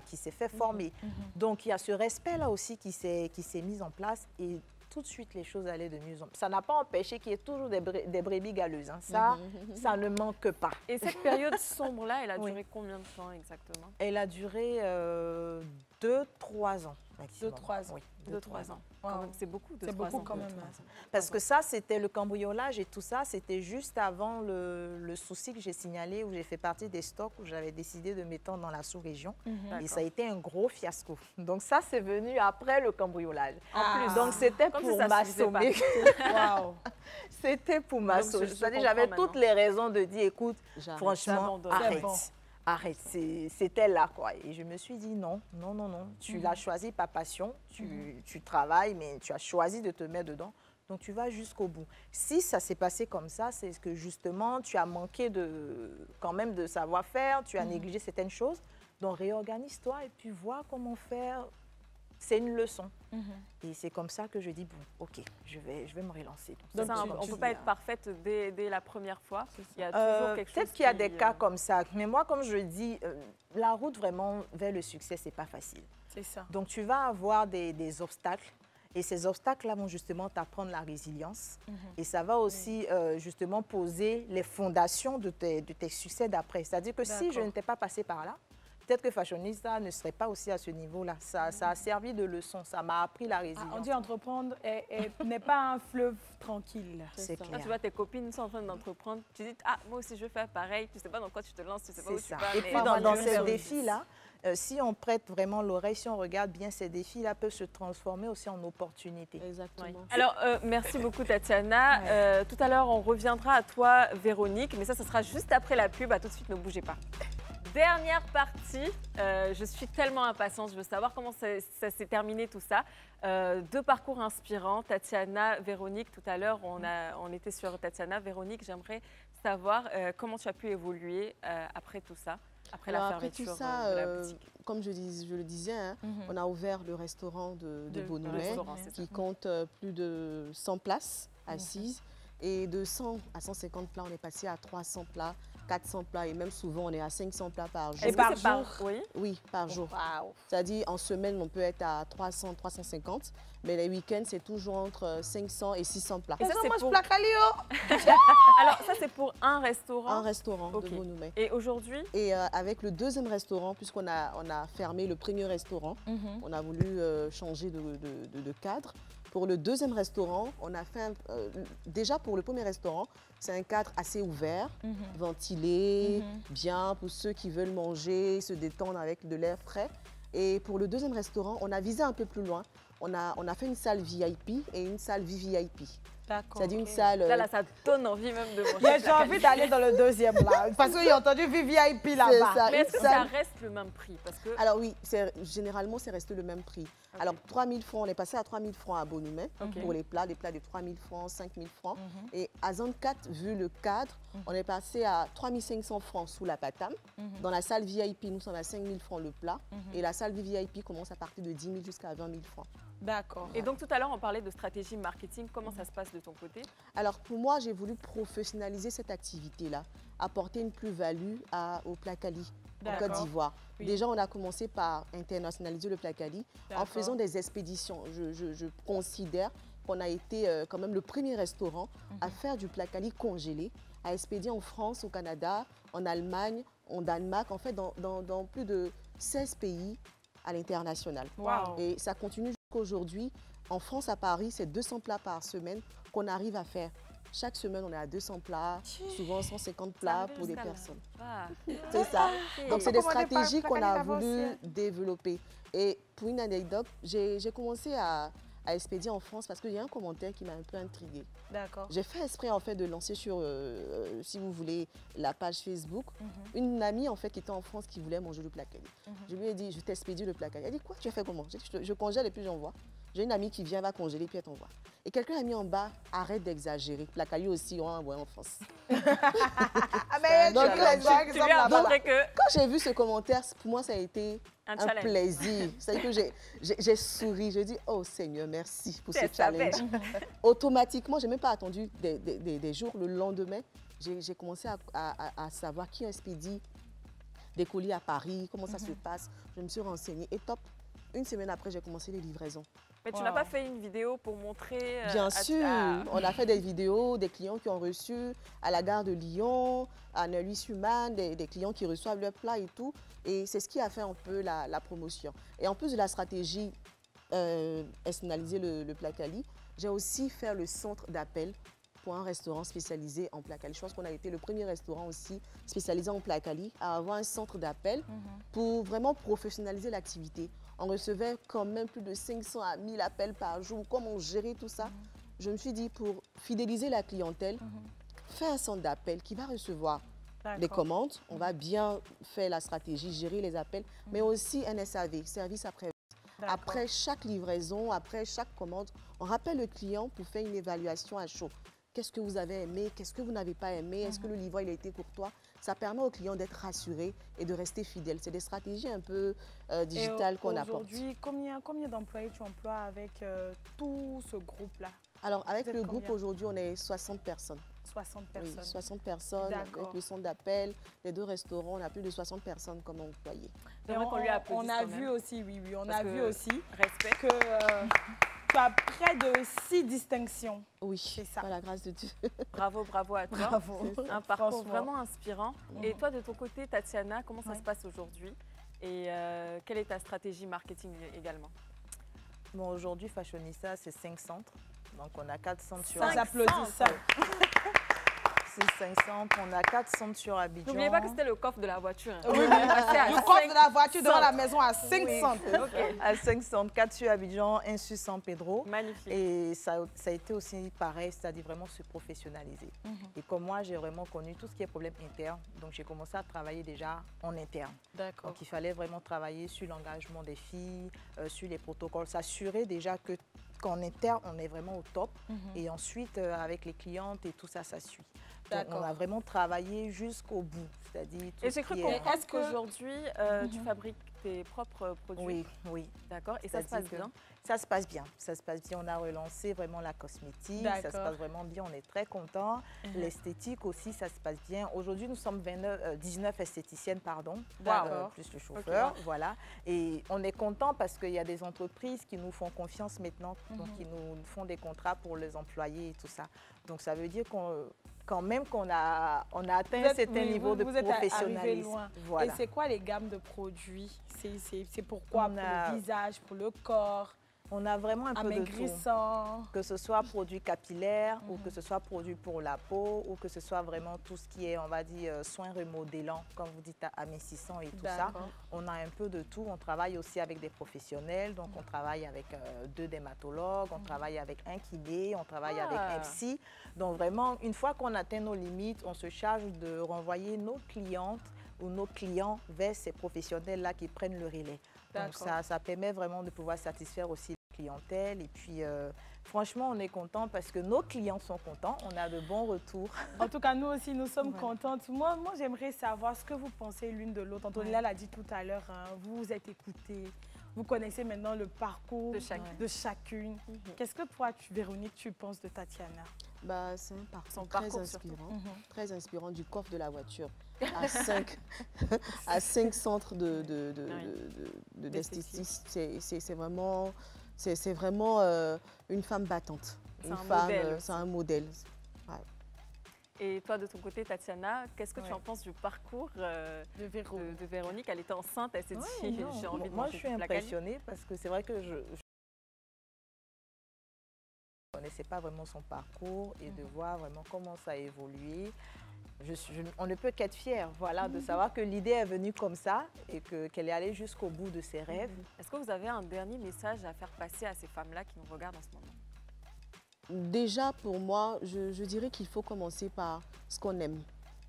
qui s'est fait former. Donc, il y a ce respect-là aussi qui s'est mis en place et tout de suite, les choses allaient de mieux en mieux. Ça n'a pas empêché qu'il y ait toujours des brebis galeuses. Hein. Ça ne manque pas. Et cette période sombre-là, elle a duré combien de temps exactement? Elle a duré 2-3 ans. 2-3 ans. Oui, 2-3 ans. Wow. C'est beaucoup. C'est beaucoup quand même. Parce que ça, c'était le cambriolage et tout ça, c'était juste avant le souci que j'ai signalé où j'ai fait partie des stocks où j'avais décidé de m'étendre dans la sous-région. Et ça a été un gros fiasco. Donc ça, c'est venu après le cambriolage. En plus, donc c'était pour m'assommer. C'était pour m'assommer. C'est-à-dire j'avais toutes les raisons de dire, écoute, franchement, arrête. Arrête, c'était là, quoi. Et je me suis dit, non, tu l'as choisi par passion, tu travailles, mais tu as choisi de te mettre dedans, donc tu vas jusqu'au bout. Si ça s'est passé comme ça, c'est que justement, tu as manqué quand même de savoir-faire, tu as négligé certaines choses, donc réorganise-toi et puis vois comment faire c'est une leçon. Et c'est comme ça que je dis, bon, ok, je vais me relancer. Donc, on ne peut pas être parfaite dès la première fois. Il y a toujours quelque chose. Peut-être qu'il y a des cas comme ça. Mais moi, comme je dis, la route vraiment vers le succès, c'est pas facile. C'est ça. Donc, tu vas avoir des obstacles. Et ces obstacles-là vont justement t'apprendre la résilience. Et ça va aussi justement poser les fondations de tes succès d'après. C'est-à-dire que si je n'étais pas passée par là, peut-être que Fashionista ne serait pas aussi à ce niveau-là. Ça a servi de leçon, ça m'a appris la résilience. On dit entreprendre n'est pas un fleuve tranquille. C'est clair. Quand tu vois tes copines sont en train d'entreprendre, tu dis, ah, moi aussi je veux faire pareil. Tu ne sais pas dans quoi tu te lances, tu ne sais pas où tu vas. Et puis dans ces défis-là, si on prête vraiment l'oreille, si on regarde bien ces défis-là, peuvent se transformer aussi en opportunités. Exactement. Oui. Alors, merci beaucoup, Tatiana. Tout à l'heure, on reviendra à toi, Véronique, mais ça sera juste après la pub. À tout de suite, ne bougez pas. Dernière partie, je suis tellement impatiente, je veux savoir comment ça s'est terminé tout ça. Deux parcours inspirants, Tatiana, Véronique. Tout à l'heure, on était sur Tatiana. Véronique, j'aimerais savoir comment tu as pu évoluer après tout ça. Après la fermeture de la boutique. Comme je le disais, hein, on a ouvert le restaurant de Beaunoulet qui compte plus de 100 places assises. Et de 100 à 150 plats, on est passé à 300 plats, 400 plats et même souvent on est à 500 plats par jour. Et par jour? Oui, par jour. Wow. C'est-à-dire en semaine, on peut être à 300, 350, mais les week-ends, c'est toujours entre 500 et 600 plats. Et ça, c'est pour... Alors, ça, c'est pour un restaurant? Un restaurant de Beaunoulet. Et aujourd'hui? Et avec le deuxième restaurant, puisqu'on a fermé le premier restaurant, on a voulu changer de cadre. Pour le deuxième restaurant, on a fait déjà pour le premier restaurant, c'est un cadre assez ouvert, ventilé, bien pour ceux qui veulent manger, se détendre avec de l'air frais. Et pour le deuxième restaurant, on a visé un peu plus loin. On a fait une salle VIP et une salle VVIP. C'est-à-dire une salle... Là, ça donne envie même de manger. J'ai envie d'aller dans le deuxième là, parce que j'ai entendu VVIP là-bas. Mais est-ce que ça reste le même prix? Alors oui, généralement, c'est resté le même prix. Okay. Alors, 3 000 francs, on est passé à 3 000 francs à Beaunoulet pour les plats de 3 000 francs, 5 000 francs. Et à Zone 4, vu le cadre, on est passé à 3 500 francs sous la patame. Dans la salle VIP, nous sommes à 5 000 francs le plat. Et la salle VIP commence à partir de 10 000 jusqu'à 20 000 francs. D'accord. Et donc, tout à l'heure, on parlait de stratégie marketing. Comment ça se passe de ton côté? Alors, pour moi, j'ai voulu professionnaliser cette activité-là, apporter une plus-value au Placali, en Côte d'Ivoire. Oui. Déjà, on a commencé par internationaliser le Placali en faisant des expéditions. Je considère qu'on a été quand même le premier restaurant à faire du Placali congelé, à expédier en France, au Canada, en Allemagne, en Danemark, en fait, dans plus de 16 pays à l'international. Wow. Et ça continue jusqu'à aujourd'hui. En France, à Paris, c'est 200 plats par semaine qu'on arrive à faire. Chaque semaine, on est à 200 plats, souvent 150 plats pour des personnes. C'est ça. Donc, c'est des stratégies qu'on a voulu développer. Et pour une anecdote, j'ai commencé à expédier en France parce qu'il y a un commentaire qui m'a un peu intriguée. D'accord. J'ai fait exprès en fait de lancer sur, si vous voulez, la page Facebook, une amie en fait qui était en France qui voulait manger le Placali. Je lui ai dit, je t'expédie le Placali. Elle a dit, quoi, tu as fait comment? J'ai dit, je congèle et puis j'envoie. J'ai une amie qui vient, va congeler, puis elle t'envoie. Et quelqu'un a mis en bas, arrête d'exagérer. Placali aussi, on envoie en France. Donc, quand j'ai vu ce commentaire, pour moi, ça a été un plaisir. C'est-à-dire que j'ai souri, j'ai dit, oh Seigneur, merci pour ce challenge. Automatiquement, je n'ai même pas attendu des jours. Le lendemain, j'ai commencé à savoir qui expédie des colis à Paris, comment ça se passe. Je me suis renseignée et top. Une semaine après, j'ai commencé les livraisons. Mais tu n'as pas fait une vidéo pour montrer Bien sûr, on a fait des vidéos, des clients qui ont reçu à la gare de Lyon, à Neuilly-sur-Marne, des clients qui reçoivent leur plat et tout. Et c'est ce qui a fait un peu la promotion. Et en plus de la stratégie externaliser le Placali, j'ai aussi fait le centre d'appel pour un restaurant spécialisé en Placali. Je pense qu'on a été le premier restaurant aussi spécialisé en Placali à avoir un centre d'appel pour vraiment professionnaliser l'activité. On recevait quand même plus de 500 à 1000 appels par jour. Comment gérer tout ça? Je me suis dit, pour fidéliser la clientèle, fais un centre d'appel qui va recevoir les commandes. On va bien faire la stratégie, gérer les appels, mais aussi un SAV, service après. Après chaque livraison, après chaque commande, on rappelle le client pour faire une évaluation à chaud. qu'est-ce que vous avez aimé, qu'est-ce que vous n'avez pas aimé, est-ce que le livreur il a été courtois. Ça permet aux clients d'être rassurés et de rester fidèles. C'est des stratégies un peu digitales qu'on apporte. Aujourd'hui, combien d'employés tu emploies avec tout ce groupe-là? Alors, avec le groupe, aujourd'hui, on est 60 personnes. 60 personnes. Oui, 60 personnes, avec le centre d'appel, les 2 restaurants, on a plus de 60 personnes comme employés. On a vu aussi, on a vu aussi respect que tu as près de 6 distinctions. Oui, c'est ça. Par la grâce de Dieu. Bravo, bravo à toi. Bravo. Un parcours vraiment inspirant. Et toi, de ton côté, Tatiana, comment ça se passe aujourd'hui? Et quelle est ta stratégie marketing également? Bon, aujourd'hui, Fashionista, c'est 5 centres. Donc, on a 4 centres sur Abidjan. Applaudis ça. C'est 5 centres, on a 4 centres sur Abidjan. N'oubliez pas que c'était le coffre de la voiture. Oui, le coffre de la voiture devant la maison à 5 centres. Okay. À 5 centres, 4 sur Abidjan, 1 sur San Pedro. Magnifique. Et ça a été aussi pareil, c'est-à-dire vraiment se professionnaliser. Et comme moi, j'ai vraiment connu tout ce qui est problème interne, donc j'ai commencé à travailler déjà en interne. D'accord. Donc il fallait vraiment travailler sur l'engagement des filles, sur les protocoles, s'assurer déjà que qu'en interne, on est vraiment au top. Et ensuite, avec les clientes et tout ça, ça suit. Donc, on a vraiment travaillé jusqu'au bout. C'est-à-dire tout. Et j'ai cru qu'aujourd'hui, tu fabriques tes propres produits? Oui, oui. D'accord. Et ça se passe bien? Ça se passe bien. Ça se passe bien. On a relancé vraiment la cosmétique. Ça se passe vraiment bien. On est très contents. L'esthétique aussi, ça se passe bien. Aujourd'hui, nous sommes 19 esthéticiennes, pardon. Plus le chauffeur. Okay. Voilà. Et on est content parce qu'il y a des entreprises qui nous font confiance maintenant, donc qui nous font des contrats pour les employés et tout ça. Donc ça veut dire quand même qu'on a atteint un certain niveau de professionnalisme. Loin. Voilà. Et c'est quoi les gammes de produits? C'est pourquoi? Pour le visage, pour le corps? On a vraiment un peu de tout. Que ce soit produit capillaire ou que ce soit produit pour la peau ou que ce soit vraiment tout ce qui est, on va dire, soins remodelants, comme vous dites, amincissant et tout ça. On a un peu de tout. On travaille aussi avec des professionnels. Donc, on travaille avec 2 dermatologues, on travaille avec un kiné, on travaille avec un psy. Donc, vraiment, une fois qu'on atteint nos limites, on se charge de renvoyer nos clientes ou nos clients vers ces professionnels-là qui prennent le relais. Donc, ça permet vraiment de pouvoir satisfaire aussi la clientèle. Et puis, franchement, on est content parce que nos clients sont contents. On a de bons retours. En tout cas, nous aussi, nous sommes contentes. Moi j'aimerais savoir ce que vous pensez l'une de l'autre. Antonella l'a dit tout à l'heure, hein, vous vous êtes écoutées. Vous connaissez maintenant le parcours de chacune. Qu'est-ce que toi, Véronique, tu penses de Tatiana? Bah, c'est un parcours très inspirant, très inspirant, du coffre de la voiture à 5 centres d'esthétique. C'est vraiment une femme battante. C'est un modèle. Ouais. Et toi, de ton côté, Tatiana, qu'est-ce que tu en penses du parcours de Véronique? Elle était enceinte, elle s'est dit, j'ai envie de Moi, je suis impressionnée parce que c'est vrai que je ne connaissais pas vraiment son parcours et de voir vraiment comment ça a évolué. On ne peut qu'être fiers, voilà, de savoir que l'idée est venue comme ça et qu'elle est allée jusqu'au bout de ses rêves. Est-ce que vous avez un dernier message à faire passer à ces femmes-là qui nous regardent en ce moment? Déjà, pour moi, je dirais qu'il faut commencer par ce qu'on aime.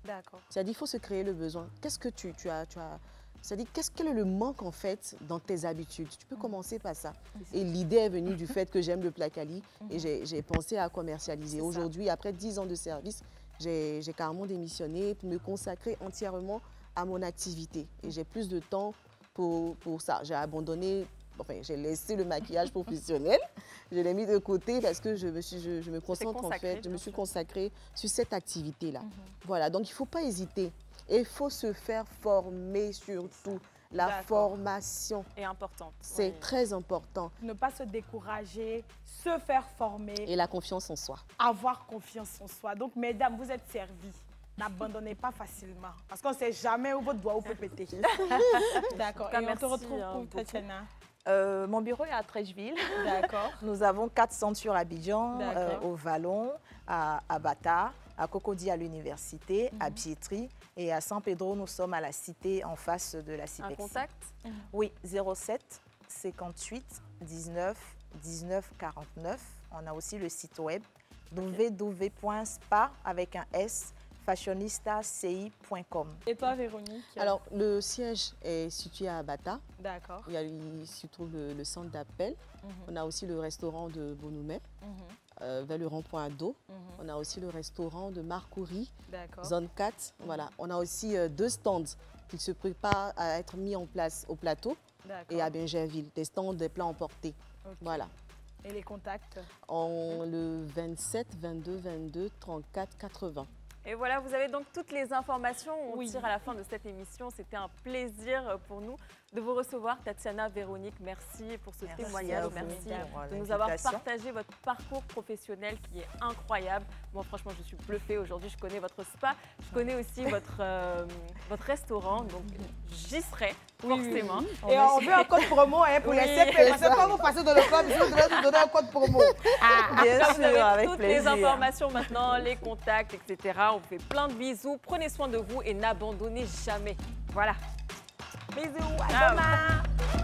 D'accord. C'est-à-dire qu'il faut se créer le besoin. Qu'est-ce que tu as c'est-à-dire, quel est le manque, en fait, dans tes habitudes? Tu peux commencer par ça. Et l'idée est venue du fait que j'aime le Placali et j'ai pensé à commercialiser. Aujourd'hui, après 10 ans de service, j'ai carrément démissionné pour me consacrer entièrement à mon activité. Et j'ai plus de temps pour ça. J'ai abandonné, enfin, j'ai laissé le maquillage professionnel. Je l'ai mis de côté parce que je me concentre, en fait, je me suis consacrée sur cette activité-là. Voilà, donc il ne faut pas hésiter. Et il faut se faire former surtout. La formation est importante. C'est très important. Ne pas se décourager, se faire former. Et la confiance en soi. Avoir confiance en soi. Donc, mesdames, vous êtes servies. N'abandonnez pas facilement. Parce qu'on ne sait jamais où votre doigt peut péter. D'accord. Et on te retrouve où, Tatiana? Mon bureau est à Trècheville. D'accord. Nous avons 4 centres sur Abidjan, au Vallon, à Bata, à Cocody à l'université, à Pietri. Et à San Pedro, nous sommes à la cité en face de la CIPEX. Un contact? Oui, 07 58 19 19 49. On a aussi le site web www.spa avec un S fashionista.ci.com. Et toi, Véronique? Alors, le siège est situé à Bata. D'accord. Il s'y trouve le centre d'appel. On a aussi le restaurant de Bonoumet. vers le rond-point d'eau. On a aussi le restaurant de Marcouri, zone 4. Voilà. On a aussi 2 stands qui se préparent à être mis en place au plateau et à Bingerville. Des stands des plats emportés. Voilà. Et les contacts? Le 27, 22, 22, 34, 80. Et voilà, vous avez donc toutes les informations. On tire à la fin de cette émission. C'était un plaisir pour nous de vous recevoir. Tatiana, Véronique, merci pour ce témoignage. Merci de nous avoir partagé votre parcours professionnel qui est incroyable. Moi, franchement, je suis bluffée. Aujourd'hui, je connais votre spa. Je connais aussi votre restaurant. Donc, j'y serai forcément. Et on veut un code promo pour les CP. Parce que quand vous passez dans le club, vous devez nous donner un code promo. Bien sûr, avec toutes plaisir. les informations maintenant, les contacts, etc. On vous fait plein de bisous. Prenez soin de vous et n'abandonnez jamais. Voilà. Bisous, à demain.